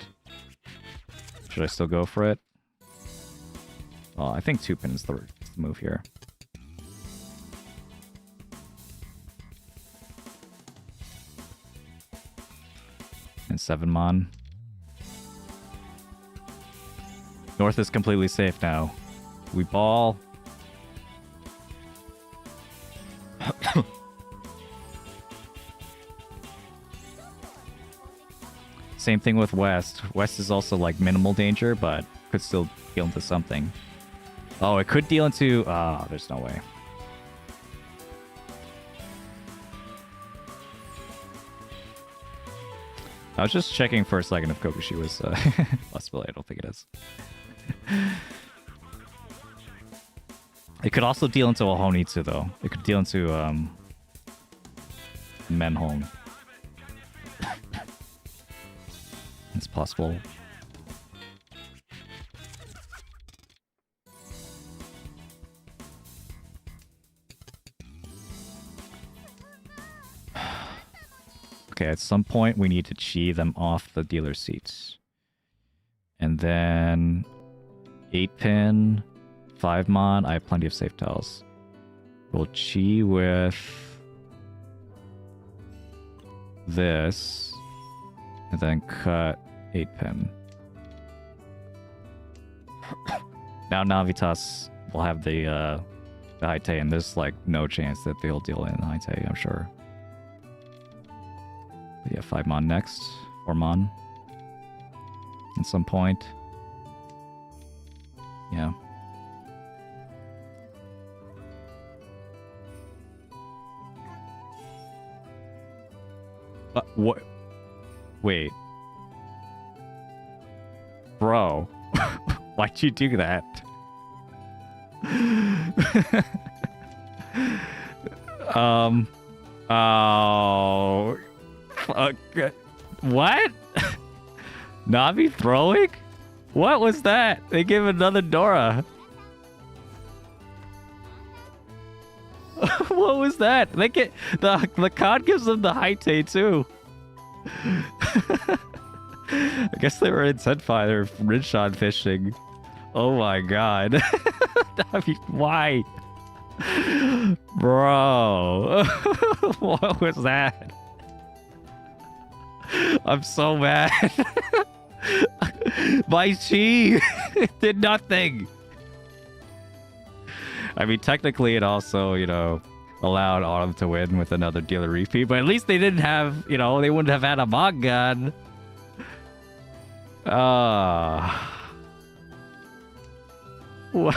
Should I still go for it? Well, I think 2-pin is the move here. And 7 mon. North is completely safe now. We ball. Same thing with West. West is also like minimal danger, but could still deal into something. Oh, it could deal into... Ah, there's no way. I was just checking for a second if Kokushi was possible. I don't think it is. It could also deal into a Honitsu, though. It could deal into Menhong. It's possible. Okay, at some point we need to chi them off the dealer seats. And then 8-pin, 5-mon. I have plenty of safe tiles. We'll chi with this. And then cut 8-pin. Now Navitas will have the Haitei, and there's like no chance that they'll deal in Haitei, I'm sure. But yeah, 5-mon next. 4-mon. At some point. Yeah. What? Wait. Bro. Why'd you do that? Oh. Fuck. What? Navi throwing? What was that? They gave another Dora. What was that? They get the card gives them the Haitei too. I guess they were in Senpai or Rinshan fishing. Oh my god. Navi, why? Bro. What was that? I'm so mad. My chi did nothing. I mean, technically it also, you know, allowed Autumn to win with another dealer repeat, but at least they didn't have, you know, they wouldn't have had a Mog gun. What?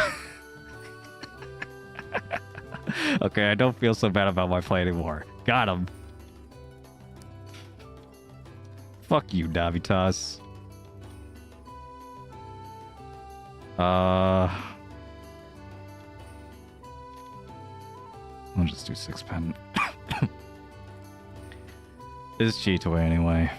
Okay, I don't feel so bad about my play anymore. Got him. Fuck you, Navitas. I'll just do 6-pen. It's cheat away anyway.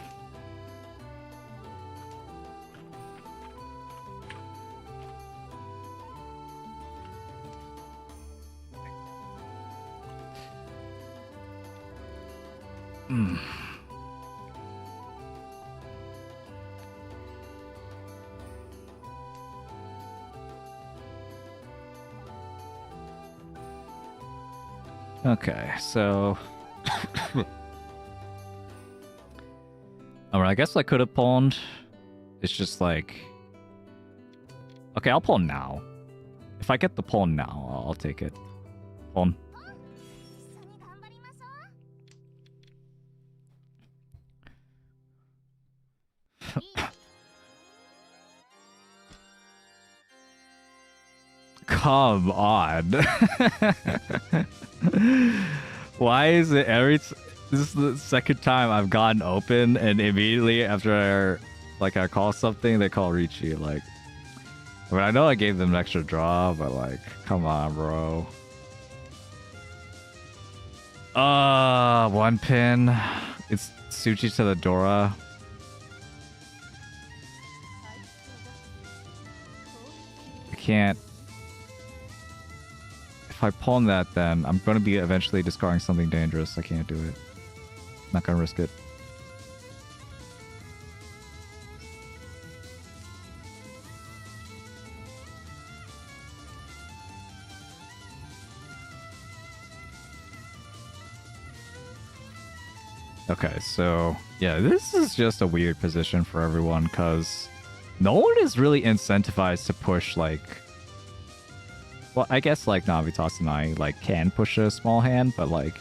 Okay, so I guess I could have pawned. It's just like, okay, I'll pawn now. If I get the pawn now, I'll take it. Pawn. Come on. Why is it this is the second time I've gotten open and immediately after I call something, they call Riichi. Like, I mean, I know I gave them an extra draw, but like, come on, bro. 1-pin. It's Tsuchi to the Dora. I can't. If I pawn that, then I'm going to be eventually discarding something dangerous. I can't do it. Not going to risk it. Okay, so yeah, this is just a weird position for everyone because no one is really incentivized to push like Well, I guess like Navitas and I like can push a small hand, but like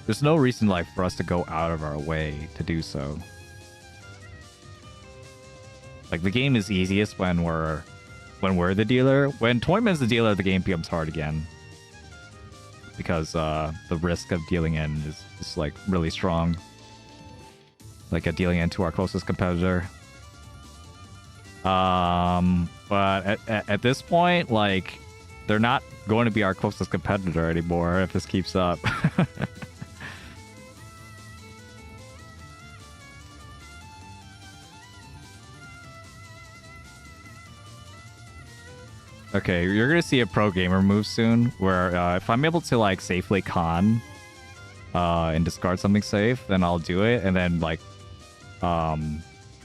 there's no reason like for us to go out of our way to do so. Like the game is easiest when we're the dealer. When Toyman's the dealer, the game becomes hard again. Because the risk of dealing in is like really strong. Like a dealing in to our closest competitor. But at this point, like they're not going to be our closest competitor anymore if this keeps up. Okay, you're gonna see a pro gamer move soon, where if I'm able to like safely con and discard something safe, then I'll do it, and then like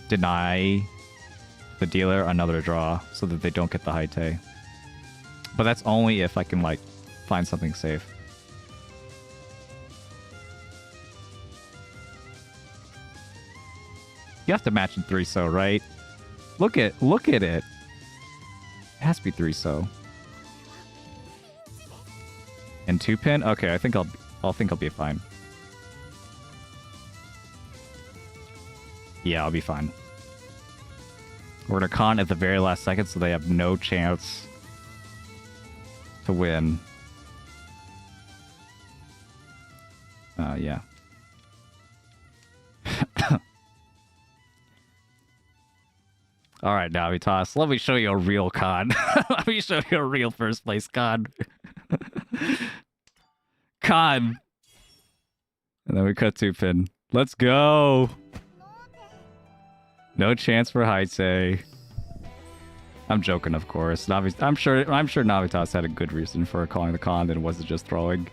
deny the dealer another draw so that they don't get the Haite. But that's only if I can like find something safe. You have to match in 3-so, right? Look at it. It has to be 3-so. And 2-pin? Okay, I think I'll be fine. Yeah, I'll be fine. We're gonna con at the very last second so they have no chance to win. Yeah. Alright, Navitas, let me show you a real con. Let me show you a real first place con. Con! And then we cut 2-pin. Let's go! No chance for Haite. I'm joking, of course. I'm sure Navitas had a good reason for calling the con and it wasn't just throwing.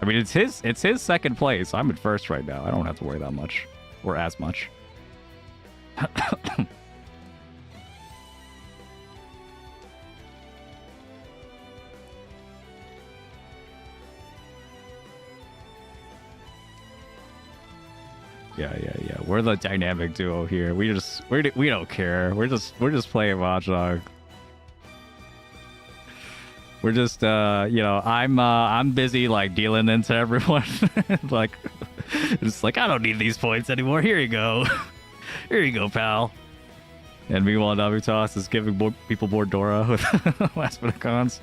I mean, it's his second place. I'm in first right now. I don't have to worry that much. Or as much. Yeah. We're the dynamic duo here. We don't care. We're just playing Mahjong. We're just I'm busy like dealing into everyone. Like it's like I don't need these points anymore. Here you go. Here you go, pal. And meanwhile, Navitas is giving people more Dora with last minute cons.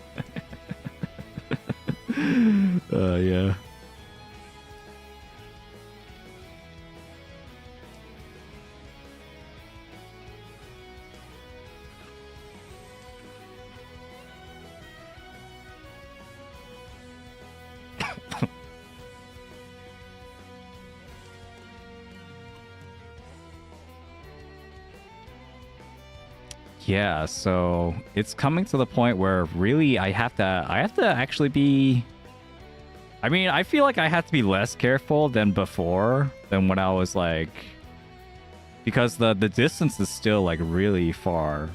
Yeah. Yeah, so it's coming to the point where really I have to actually be. I mean, I feel like I have to be less careful than before, than when I was like, because the distance is still like really far.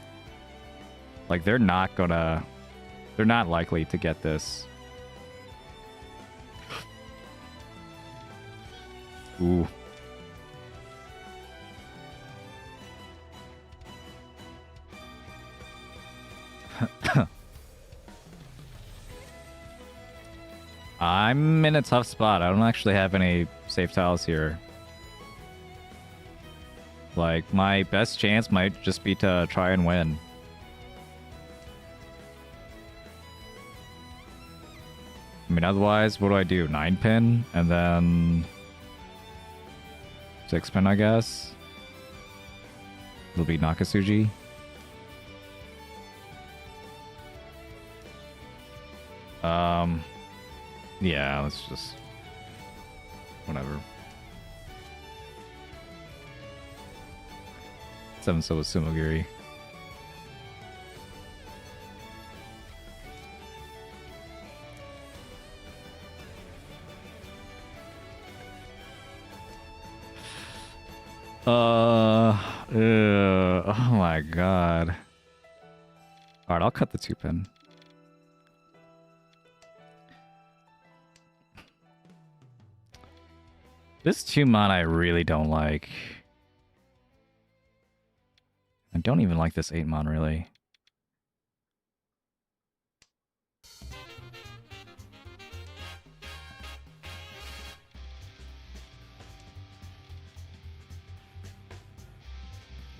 Like they're not likely to get this. Ooh. I'm in a tough spot. I don't actually have any safe tiles here. Like, my best chance might just be to try and win. I mean, otherwise, what do I do? 9-pin? And then 6-pin, I guess? It'll be Nakasuji. Yeah, let's just... whatever. 7-so with Sumogiri. Oh my god. Alright, I'll cut the 2-pin. This 2-mon I really don't like. I don't even like this 8-mon, really.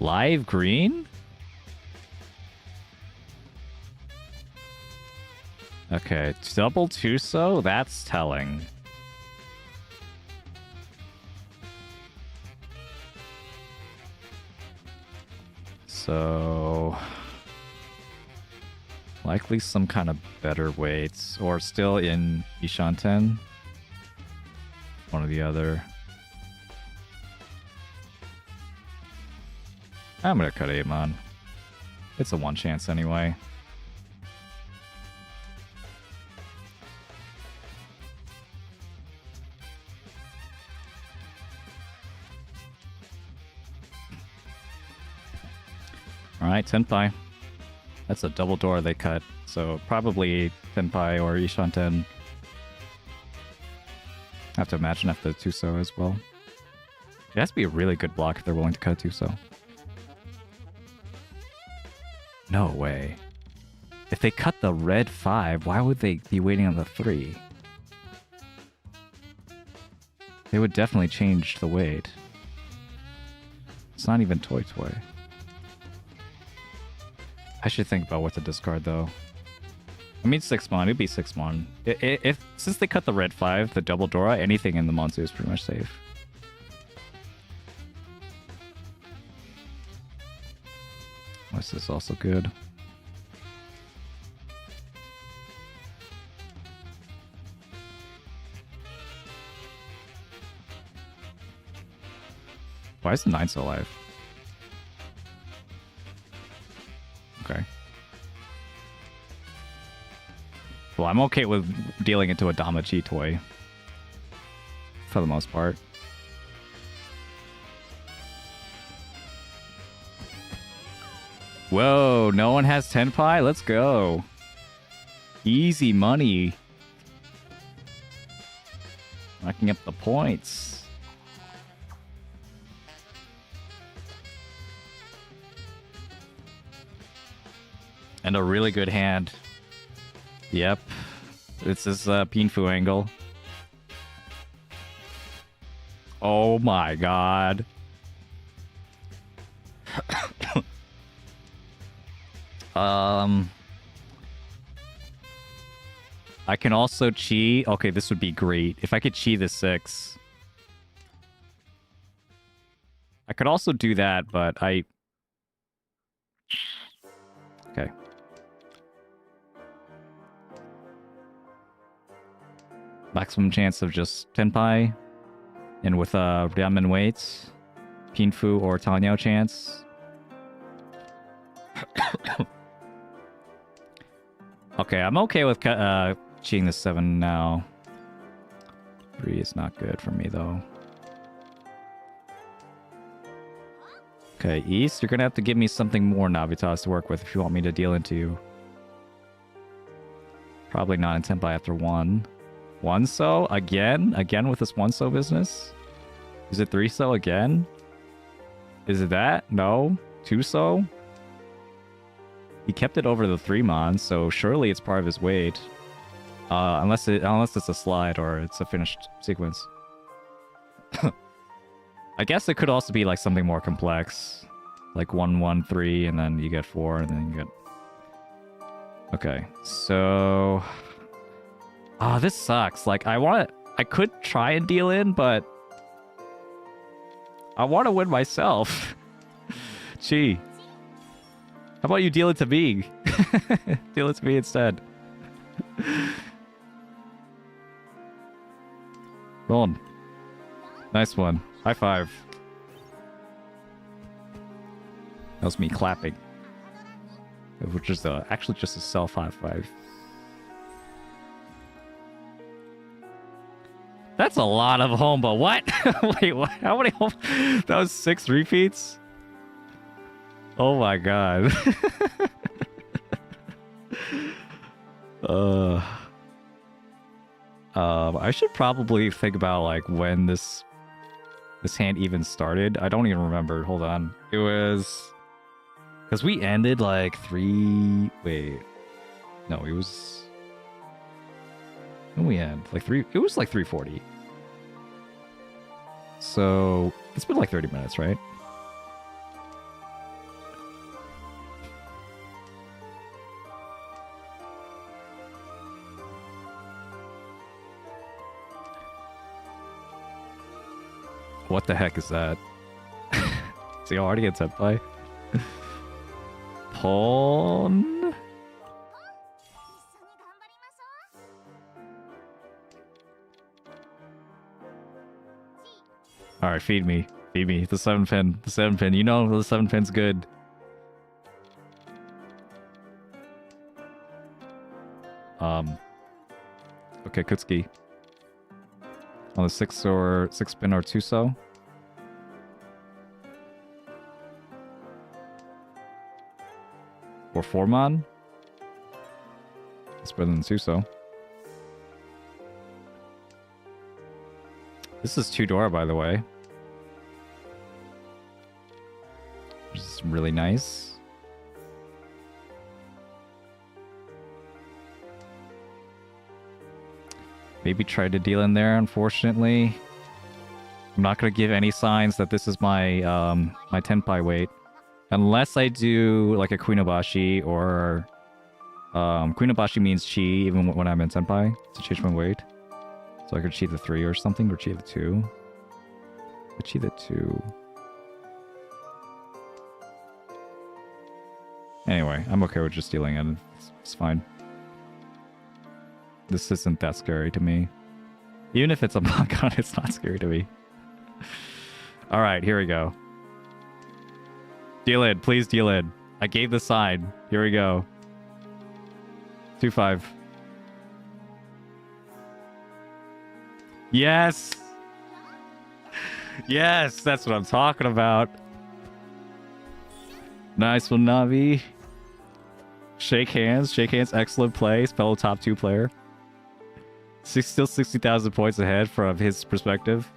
Live green? Okay, double Tuso? That's telling. So... likely some kind of better weights. Or still in Ishanten. One or the other. I'm gonna cut Amon. It's a one chance anyway. Alright, Tenpai. That's a double door they cut, so probably Tenpai or Ishanten. I have to imagine after the Tuso as well. It has to be a really good block if they're willing to cut Tuso. No way. If they cut the red 5, why would they be waiting on the 3? They would definitely change the weight. It's not even Toy Toy. I should think about what to discard, though. I mean, 6-mon. It'd be 6-mon. Since they cut the red 5, the double Dora, anything in the Monsu is pretty much safe. This is also good. Why is the 9 still alive? Okay. Well, I'm okay with dealing into a Damachi toy. For the most part. Whoa, no one has Tenpai? Let's go. Easy money. Racking up the points. And a really good hand. Yep. This is Pinfu angle. Oh my god. I can also chi. Okay, this would be great. If I could chi the 6. I could also do that, but I... Okay. Maximum chance of just Tenpai. And with Ryamen weights. Pinfu or Tanyao chance. Okay, I'm okay with cheating the 7 now. 3 is not good for me, though. Okay, East, you're gonna have to give me something more Navitas to work with if you want me to deal into you. Probably not in Tenpai after 1. 1-so? Again? Again with this 1-so business? Is it 3-so again? Is it that? No? 2-so? He kept it over the 3-mon, so surely it's part of his weight. Unless it's a slide or it's a finished sequence. I guess it could also be like something more complex. Like 1, 1, 3, and then you get 4, and then you get... Okay, so... this sucks. Like, I could try and deal in, but... I want to win myself. Gee. How about you deal it to me? Deal it to me instead. Rolling. Nice one. High five. That was me clapping. Which is actually just a self high five. That's a lot of home, but what? Wait, what? How many home? That was 6 repeats? Oh my god. I should probably think about like when this hand even started. I don't even remember. Hold on. It was because we ended like 3. Wait, no, it was when we end like 3. It was like 3:40. So it's been like 30 minutes, right? What the heck is that? Is he already at senpai? Pawn? Alright, feed me. Feed me. The 7 pin. The 7 pin. You know the 7 pin's good. Okay, Kutsuki. On the 6 pin or 2 so. Or 4 man. It's better than 2 so. This is 2 Dora, by the way. Which is really nice. Maybe try to deal in there, unfortunately. I'm not going to give any signs that this is my my tenpai weight. Unless I do like a Queen-Obashi or... Queen-Obashi means chi even when I'm in tenpai to change my weight. So I could chi the 3 or something, or chi the 2. But chi the 2... Anyway, I'm okay with just dealing it. It's fine. This isn't that scary to me. Even if it's a manga, it's not scary to me. Alright, here we go. Deal in, please deal in. I gave the sign. Here we go. 2-5. Yes! Yes, that's what I'm talking about. Nice one, Navi. Shake hands, excellent play. Fellow top 2 player. Still 60,000 points ahead from his perspective.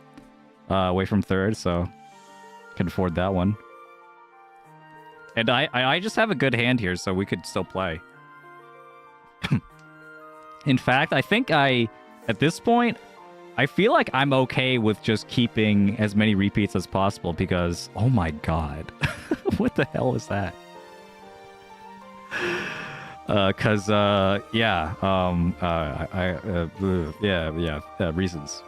Away from 3rd, so can afford that one. And I just have a good hand here, so we could still play. In fact, I think at this point, I feel like I'm okay with just keeping as many repeats as possible because, oh my god, what the hell is that? Reasons.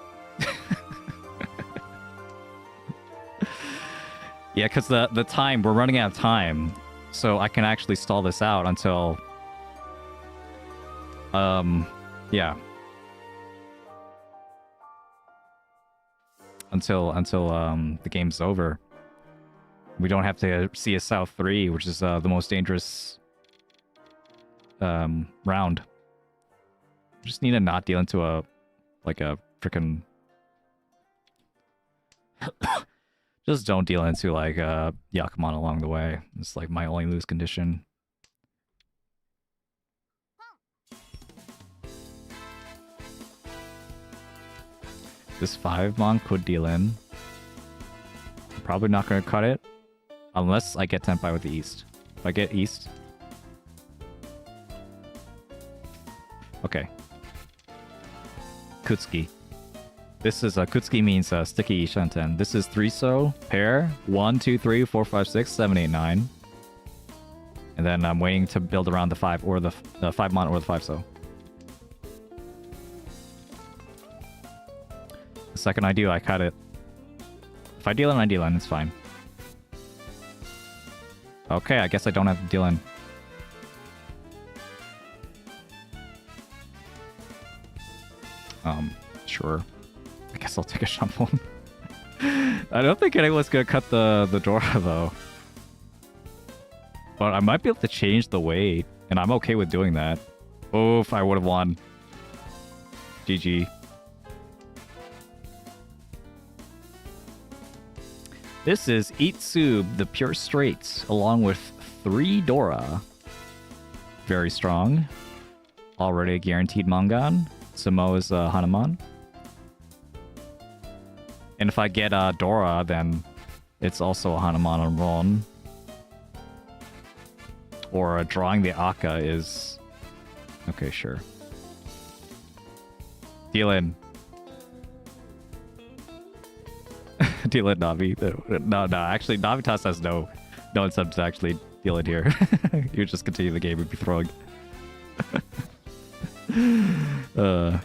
Yeah, because the time, we're running out of time, so I can actually stall this out until, yeah. Until the game's over. We don't have to see a South 3, which is the most dangerous round. Just need to not deal into a freaking just don't deal into like Yakuman along the way. It's like my only lose condition. This 5-mon could deal in. I'm probably not going to cut it unless I get tenpai with the east. If I get east. Okay. Kutsuki. This is Kutsuki means sticky shanten. This is 3 so pair 1, 2, 3, 4, 5, 6, 7, 8, 9. And then I'm waiting to build around the 5 or the 5-mon or the 5 so. The second I do, I cut it. If I deal in, I deal in. It's fine. Okay, I guess I don't have to deal in. Sure. I guess I'll take a shuffle. I don't think anyone's gonna cut the Dora though. But I might be able to change the weight, and I'm okay with doing that. Oof, I would have won. GG. This is Itsub, the Pure Straight, along with 3 Dora. Very strong. Already a guaranteed Mangan. Samo is Hanuman. And if I get Dora, then it's also a Hanuman on Ron. Or drawing the Aka is... Okay, sure. Deal in. Deal in, Navi. No, actually, Navitas has no incentive to actually deal in here. You just continue the game and be throwing.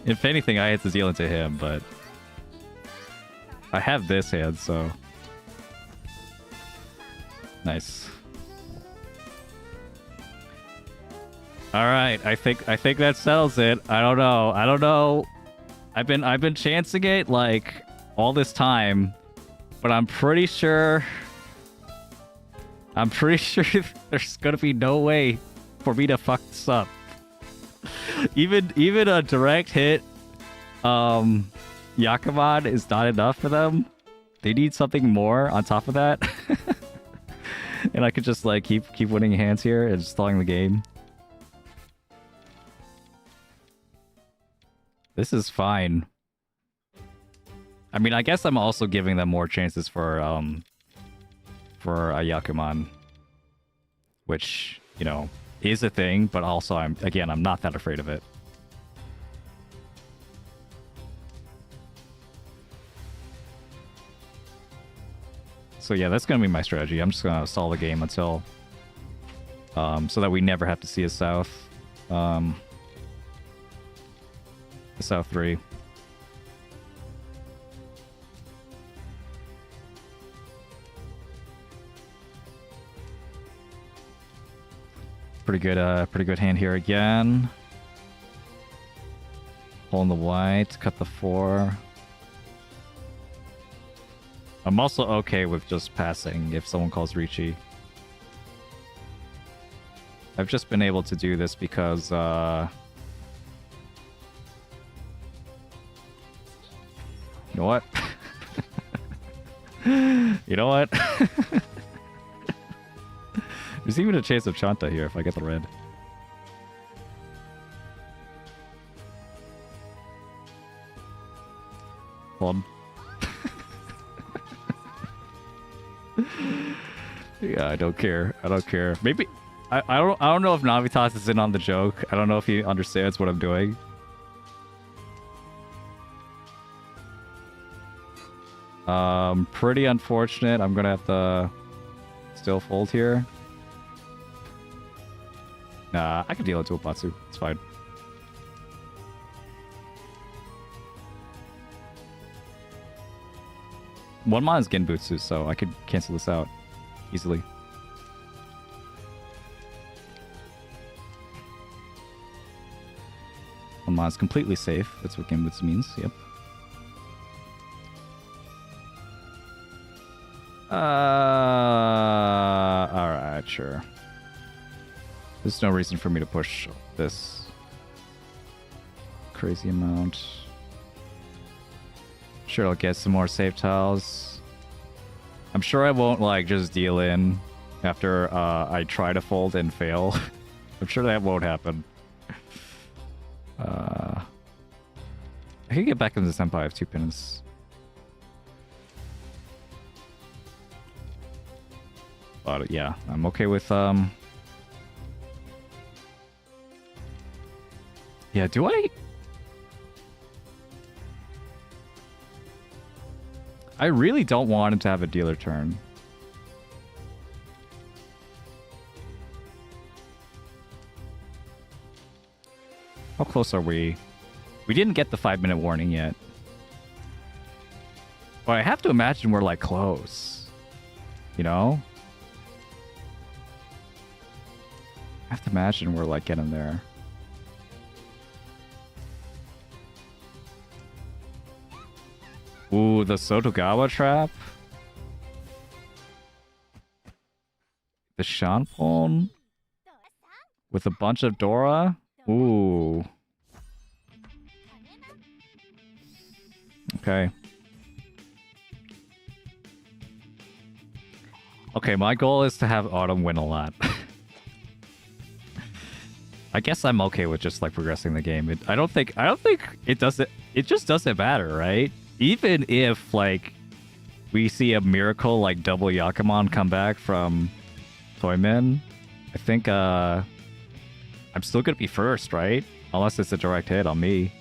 If anything, I had to deal into him, but... I have this hand, so nice. All right, I think that settles it. I don't know. I've been chancing it like all this time, but I'm pretty sure there's gonna be no way for me to fuck this up. Even a direct hit, Yakuman is not enough for them. They need something more on top of that. And I could just like keep winning hands here and stalling the game. This is fine. I mean, I guess I'm also giving them more chances for a Yakuman, which, you know, is a thing, but also I'm not that afraid of it. So yeah, that's gonna be my strategy. I'm just gonna stall the game until so that we never have to see a South. The South 3. Pretty good hand here again. Pulling the white, cut the 4. I'm also okay with just passing if someone calls Riichi. I've just been able to do this because you know what? You know what? There's even a chance of Chanta here if I get the red. Hold on. Yeah, I don't care. I don't care. Maybe I don't know if Navitas is in on the joke. I don't know if he understands what I'm doing. Pretty unfortunate. I'm gonna have to still fold here. Nah, I can deal it to a Patsu. It's fine. One mana is Genbutsu, so I could cancel this out easily. One mana is completely safe. That's what Genbutsu means. Yep. Alright, sure. There's no reason for me to push this crazy amount. Sure, I'll get some more safe tiles. I'm sure I won't, like, just deal in after I try to fold and fail. I'm sure that won't happen. I can get back into the Senpai. I have 2 pins. But yeah, I'm okay with yeah, do I really don't want him to have a dealer turn. How close are we? We didn't get the 5-minute warning yet. But I have to imagine we're like close. You know? I have to imagine we're like getting there. Ooh, the Sotogawa trap. The Shanpon with a bunch of Dora. Ooh. Okay. Okay, my goal is to have Autumn win a lot. I guess I'm okay with just like progressing the game. I don't think it does it. It just doesn't matter, right? Even if like we see a miracle like double Yakuman come back from Toyman, I think I'm still gonna be first, right? Unless it's a direct hit on me.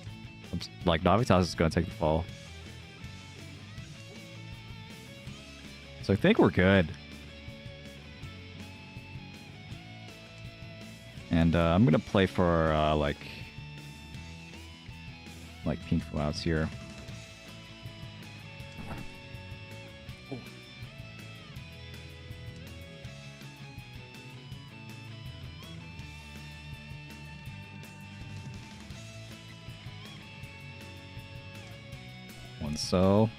Like Navitas is gonna take the fall. So I think we're good. And I'm gonna play for like pink outs here. round, so...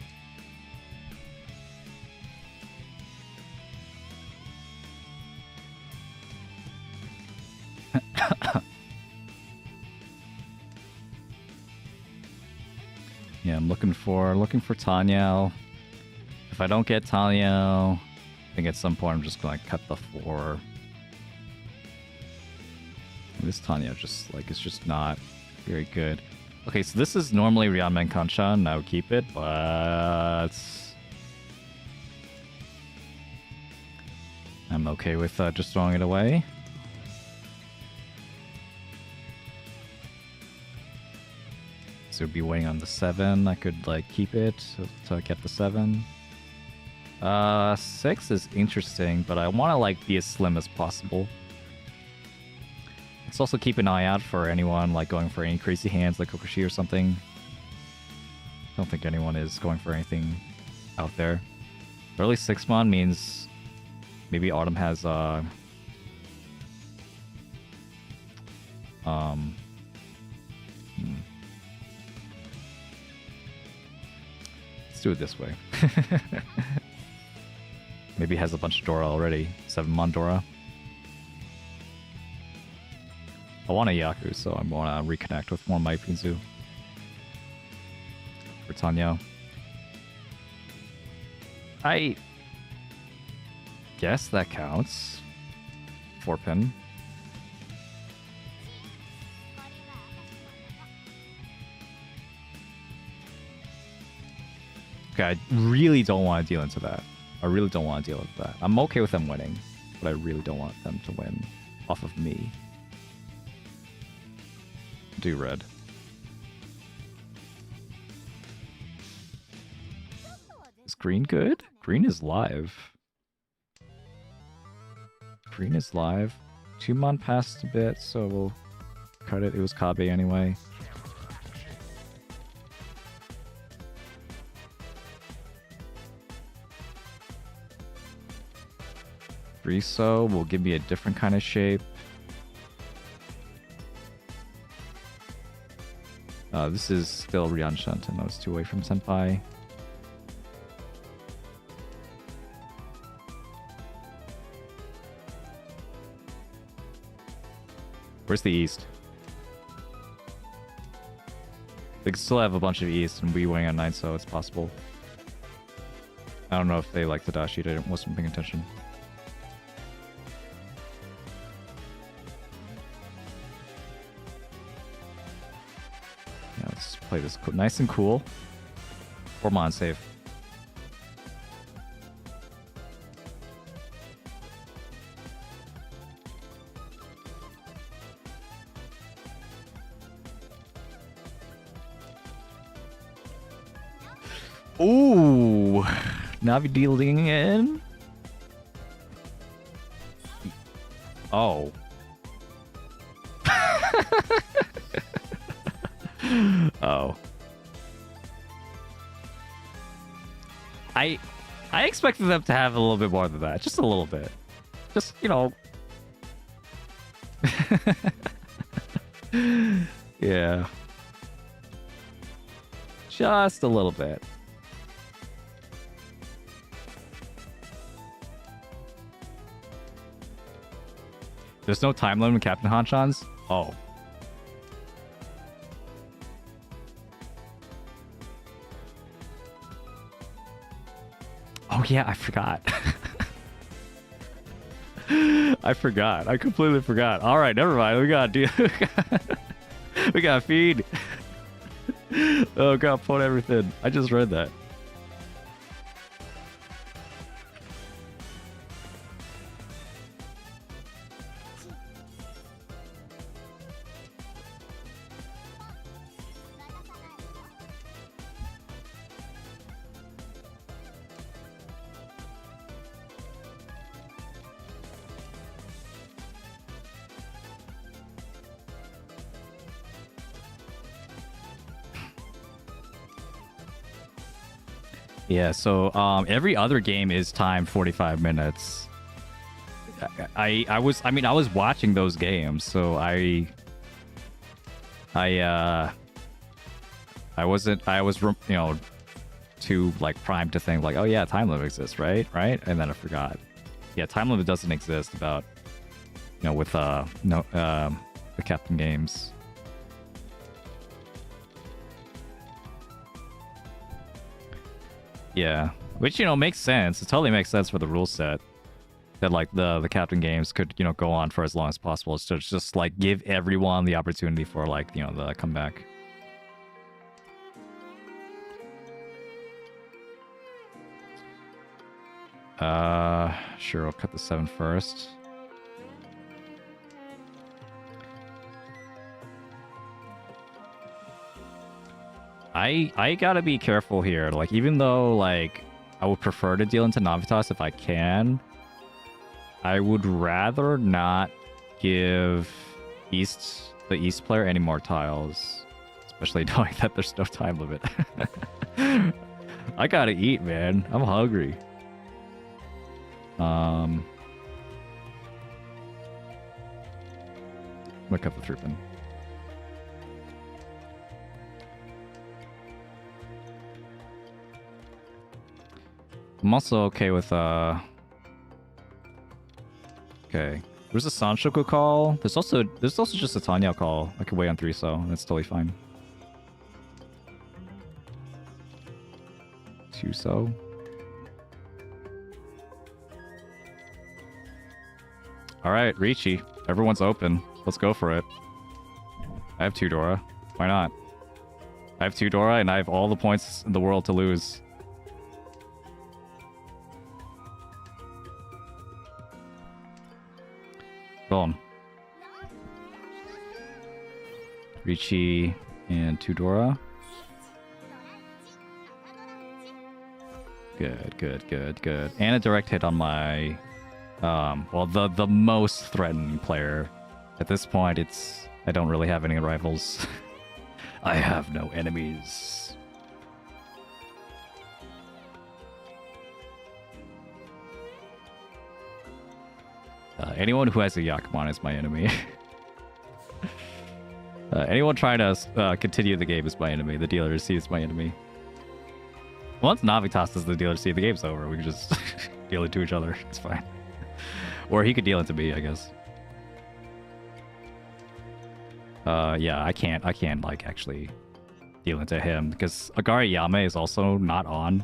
Yeah, I'm looking for Tanya. If I don't get Tanya, I think at some point I'm just gonna cut the 4. This Tanya just like is just not very good. Okay, so this is normally Ryanman Hanchan. I would keep it, but I'm okay with just throwing it away. So it'd be waiting on the 7. I could like keep it to get the 7. 6 is interesting, but I want to like be as slim as possible. Let's also keep an eye out for anyone like going for any crazy hands like Kokoshi or something. Don't think anyone is going for anything out there. Early 6-mon means maybe Autumn has Let's do it this way. Maybe has a bunch of Dora already. 7-mon Dora. I want a Yaku, so I want to reconnect with more Mai Pinzu. For Tanya. I guess that counts. 4-pin. Okay, I really don't want to deal into that. I really don't want to deal with that. I'm okay with them winning, but I really don't want them to win off of me. Do red. Is green good? Green is live. Green is live. 2-mon passed a bit, so we'll cut it. It was Kabe anyway. Riso will give me a different kind of shape. This is still Ryanshan, and I was 2 away from Senpai. Where's the East? They still have a bunch of East, and we winning on 9, so it's possible. I don't know if they like the dash sheet. I wasn't paying attention. Yeah, let's play this nice and cool. 4-mon save. Ooh, Navi dealing in. Oh. Oh. I expected them to have a little bit more than that, just a little bit. Just, you know. Yeah. Just a little bit. There's no time limit in Captain Hanchan's? Oh. Oh yeah, I forgot. I forgot. I completely forgot. Alright, never mind. We gotta do... we gotta feed. Oh god, put everything. I just read that. Yeah, so every other game is timed 45 minutes. I was watching those games, so I was too like primed to think like, oh yeah, time limit exists, right? And then I forgot. Yeah, time limit doesn't exist about, you know, with the Captain games. Yeah, which, you know, makes sense. It totally makes sense for the rule set that like the Captain games could, you know, go on for as long as possible. So it's just like give everyone the opportunity for like, you know, the comeback. Sure, I'll cut the 7 first. I gotta be careful here. Like, even though, like, I would prefer to deal into Navitas if I can, I would rather not give the East player any more tiles. Especially knowing that there's no time limit. I gotta eat, man. I'm hungry. I'm gonna cut the 3-pin. I'm also okay with okay. There's a Sanshoku call. There's also just a Tanya call. I could wait on 3, so that's totally fine. 2 so. Alright, Riichi. Everyone's open. Let's go for it. I have 2 Dora. Why not? I have 2 Dora and I have all the points in the world to lose. Boom. Riichi and 2 Dora. Good. And a direct hit on my well, the most threatening player. At this point, I don't really have any rivals. I have no enemies. Anyone who has a Yakuman is my enemy. Anyone trying to continue the game is my enemy. The dealer C is my enemy. Once Navitas does the dealer C, the game's over. We can just deal into each other. It's fine. Or he could deal into me, I guess. Yeah, I can't like actually deal into him because Agari Yame is also not on.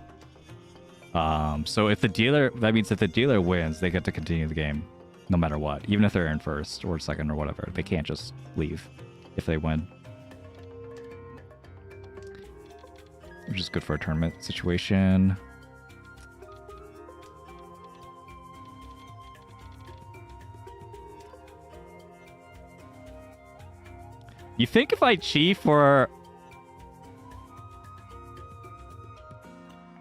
So if the dealer, that means if the dealer wins, they get to continue the game no matter what, even if they're in first or second or whatever. They can't just leave if they win. Which is good for a tournament situation. You think if I cheat for...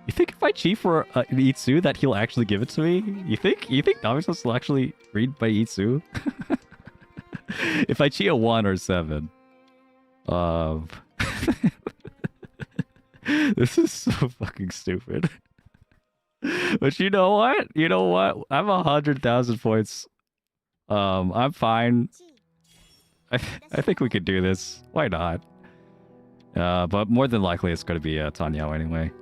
You think if I cheat for Itsu that he'll actually give it to me? You think Navitas will actually read by Itsu? If I cheat a 1 or 7. This is so fucking stupid. But you know what? I'm 100,000 points. I'm fine. I think we could do this. Why not? But more than likely it's going to be Tanyao anyway.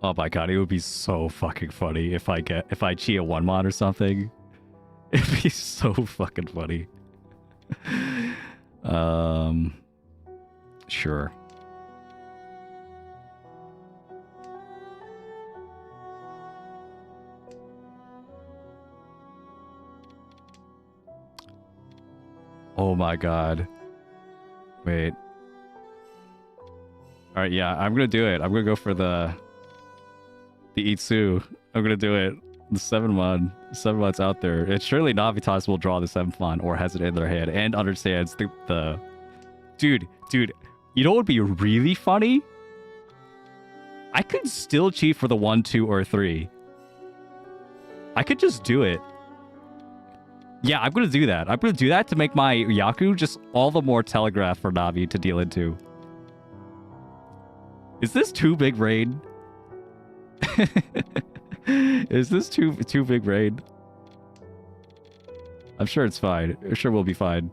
Oh my god, it would be so fucking funny if I cheat a 1 mod or something. It'd be so fucking funny. Sure. Oh my god. Wait. Alright, yeah, I'm gonna do it. I'm gonna go for the Itsu. I'm gonna do it. The 7 mod. 7 mod's out there. It's surely Navitas will draw the 7th mod or has it in their head and understands the... Dude, you know what would be really funny? I could still cheat for the 1, 2, or 3. I could just do it. Yeah, I'm gonna do that. I'm gonna do that to make my Yaku just all the more telegraph for Navi to deal into. Is this too big raid? Is this too big raid? I'm sure it's fine. I'm sure we'll be fine.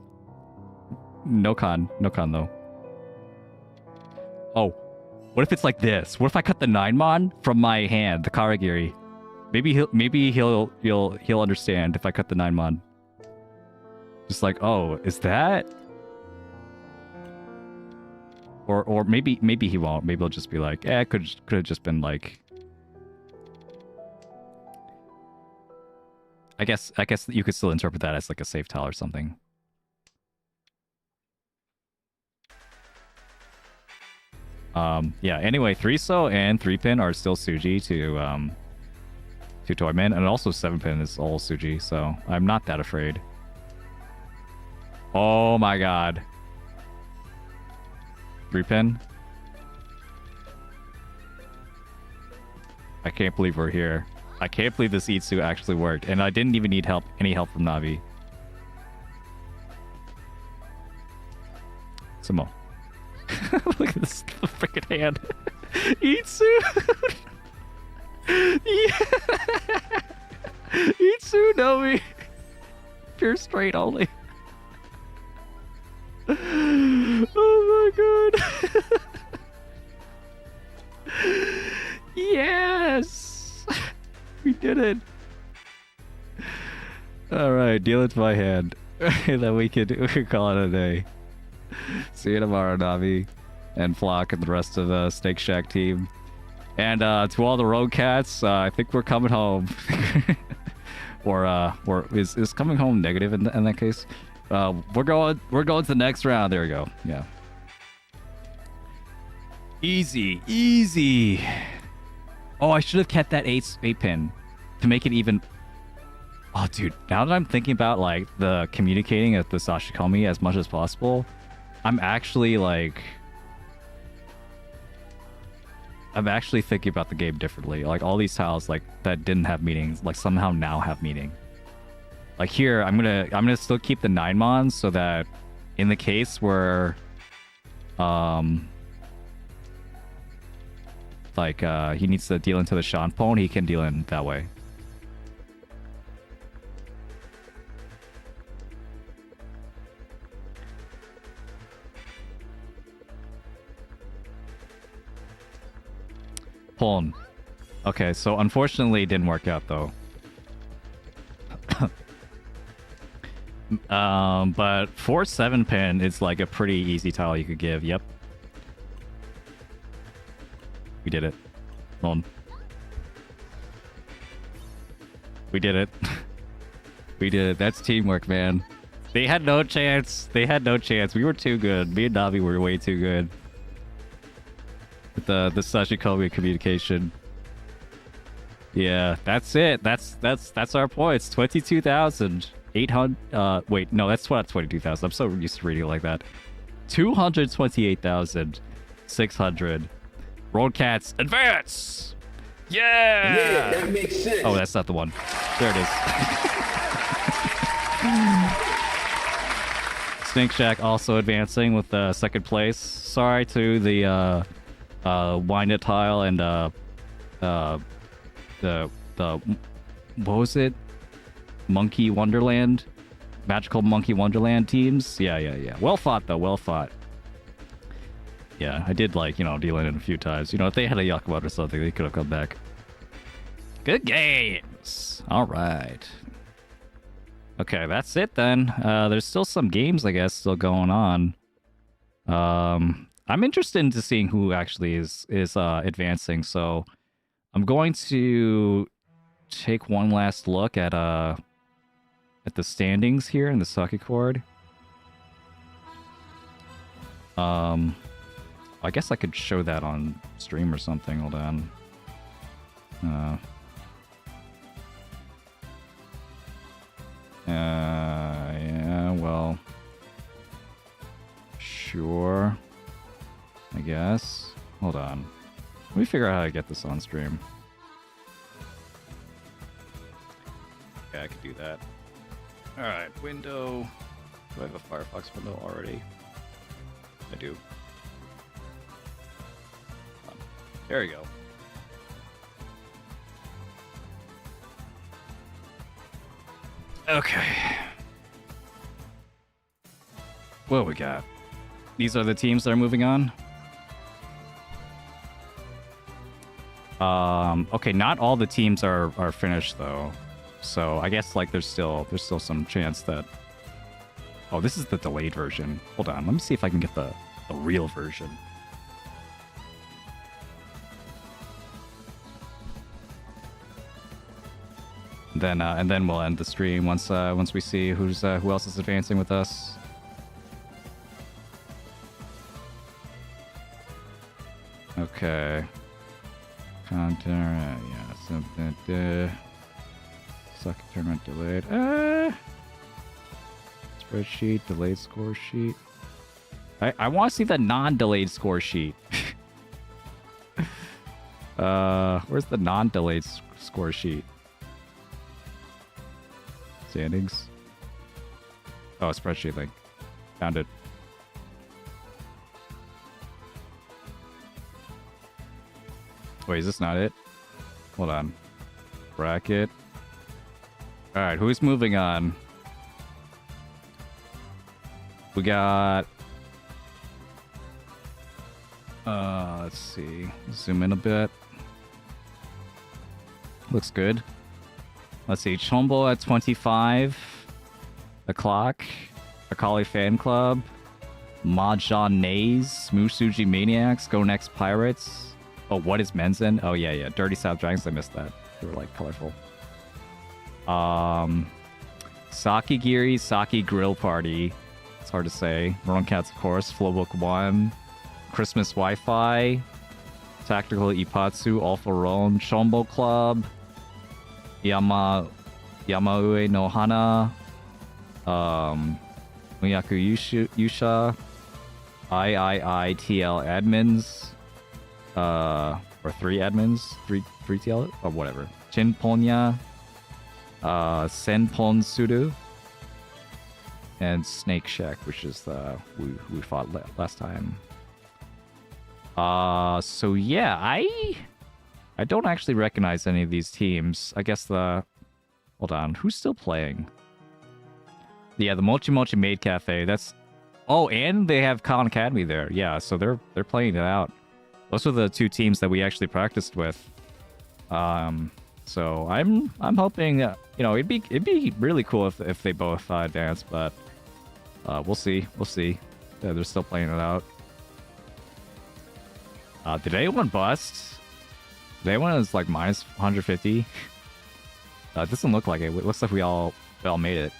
No con though. Oh, what if it's like this? What if I cut the 9mon from my hand, the Karagiri? Maybe he'll understand if I cut the 9mon. Just like, oh, is that? Or maybe he won't. Maybe he'll just be like, it could have just been like. I guess you could still interpret that as like a safe tile or something. Yeah. Anyway, 3-so and 3-pin are still Suji to Toyman, and also 7-pin is all Suji, so I'm not that afraid. Oh my god. 3-pin? I can't believe we're here. I can't believe this Itsu actually worked, and I didn't even need any help from Navi. Sumo. Look at this freaking hand. Itsu! Yeah! Itsu, Navi! Pure straight only. Oh my god. Yes! We did it. Alright, deal it to my hand. And then we could call it a day. See you tomorrow, Navi. And Flock and the rest of the Snake Shack team. And to all the road cats, I think we're coming home. or is coming home negative in that case? We're going to the next round. There we go. Yeah. Easy. Oh, I should have kept that 8-pin to make it even. Oh, dude. Now that I'm thinking about like the communicating at the Sashikomi as much as possible, I'm actually thinking about the game differently. Like all these tiles like that didn't have meanings, like somehow now have meaning. Like here, I'm gonna still keep the 9mon so that in the case where he needs to deal into the Shanpon, he can deal in that way. Pon. Okay, so unfortunately it didn't work out though. But 4-7-pin is like a pretty easy tile you could give. Yep. We did it. Pon. We did it. We did it. That's teamwork, man. They had no chance. We were too good. Me and Navi were way too good. With the Sashikomi communication. Yeah, that's it. That's our points. 22,800. Wait, no, that's not 22,000. I'm so used to reading it like that. 228,600. Road Cats advance. Yeah. Yeah, that makes sense. Oh, that's not the one. There it is. Snake Shack also advancing with second place. Sorry to the Wind It Tile and the what was it? Monkey Wonderland? Magical Monkey Wonderland teams? Yeah. Well fought though, well fought. Yeah, I did deal in it a few times. If they had a Yakumo or something, they could have come back. Good games! Alright. Okay, that's it then. There's still some games, I guess, still going on. I'm interested into seeing who actually is advancing, so I'm going to take one last look at the standings here in the Sakicord. I guess I could show that on stream or something. Hold on. Yeah, well, sure. I guess. Hold on. Let me figure out how to get this on stream. Okay, I could do that. Alright, window. Do I have a Firefox window already? I do. There we go. Okay. What do we got? These are the teams that are moving on. Okay, not all the teams are finished though. So I guess like there's still some chance that. Oh, this is the delayed version. Hold on, let me see if I can get the real version. Then and then we'll end the stream once we see who else is advancing with us. Okay. Content, yeah, something. Sakicord Tournament delayed. Spreadsheet, delayed score sheet. I want to see the non-delayed score sheet. Where's the non-delayed score sheet? Standings. Oh, spreadsheet link. Found it. Wait, is this not it? Hold on. Bracket. Alright, who's moving on? We got... let's see. Zoom in a bit. Looks good. Let's see. Chombo at 25 o'clock. Akali Fan Club. Mahjong Nays. Musuji Maniacs. Go Next Pirates. Oh, what is Menzen? Oh, yeah. Dirty South Dragons. I missed that. They were, like, colorful. Sakigiri, Saki Grill Party. It's hard to say. PonCats, of course. Flowbook 1. Christmas Wi-Fi. Tactical Ipatsu. Alpha Rome. Chombo Club. Yamaue no Hana. Muyaku Yusha. IIITL admins. Or 3 admins, 3 TL, or whatever. Chinponya, Senpon Sudu, and Snake Shack, which is the we fought last time. So yeah, I don't actually recognize any of these teams. I guess hold on, who's still playing? Yeah, the Mochi Mochi Maid Cafe. That's and they have Khan Academy there. Yeah, so they're playing it out. Those are the 2 teams that we actually practiced with. So I'm hoping that, it'd be really cool if they both dance, but we'll see. Yeah, they're still playing it out. Did anyone bust? Did anyone is like minus 150? It doesn't look like it. It looks like we all made it.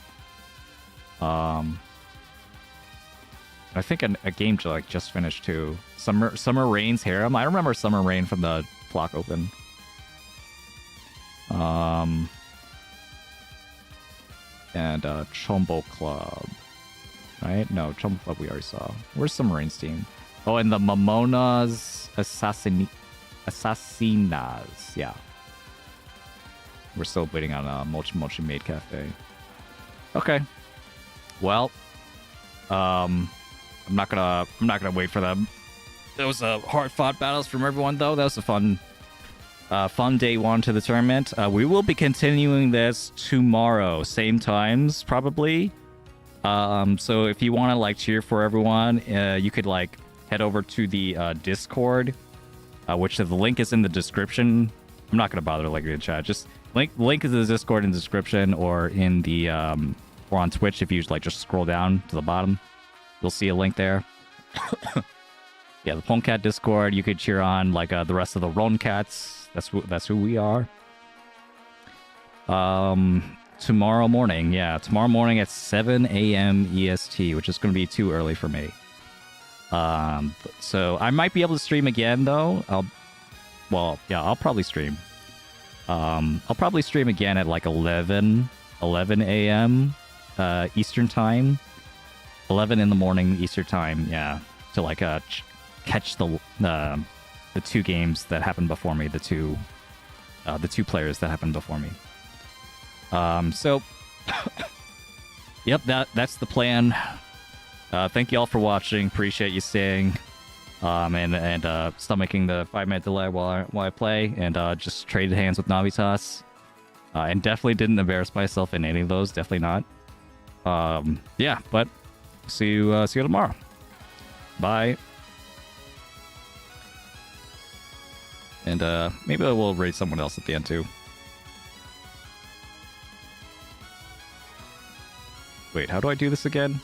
I think a game just finished too. Summer Rain's Harem. I remember Summer Rain from the Flock Open. And Chombo Club. Right? No, Chombo Club we already saw. Where's Summer Rain's team? Oh, and the Mamonas Assassinas. Yeah. We're still waiting on Mochi Mochi Maid Cafe. Okay. Well, I'm not gonna wait for them. Those hard-fought battles from everyone, though. That was a fun day 1 to the tournament. We will be continuing this tomorrow, same times probably. So if you want to cheer for everyone, you could head over to the Discord, which the link is in the description. I'm not gonna bother linking in chat. Just link is in the Discord in the description, or in the or on Twitch if you just scroll down to the bottom. You'll see a link there. Yeah, the PonCat Discord. You could cheer on the rest of the PonCats. That's who we are. Tomorrow morning at 7 a.m. EST, which is going to be too early for me. So I might be able to stream again though. I'll probably stream. I'll probably stream again at 11 a.m. Eastern time. 11 in the morning Eastern time, yeah, to catch the 2 games that happened before me, the two players that happened before me. So yep, that's the plan. Thank you all for watching. Appreciate you staying. And stomaching the 5-minute delay while I play, and just traded hands with Navitas. And definitely didn't embarrass myself in any of those. Definitely not. Yeah, but See you tomorrow. Bye. And maybe I will raid someone else at the end too. Wait, how do I do this again?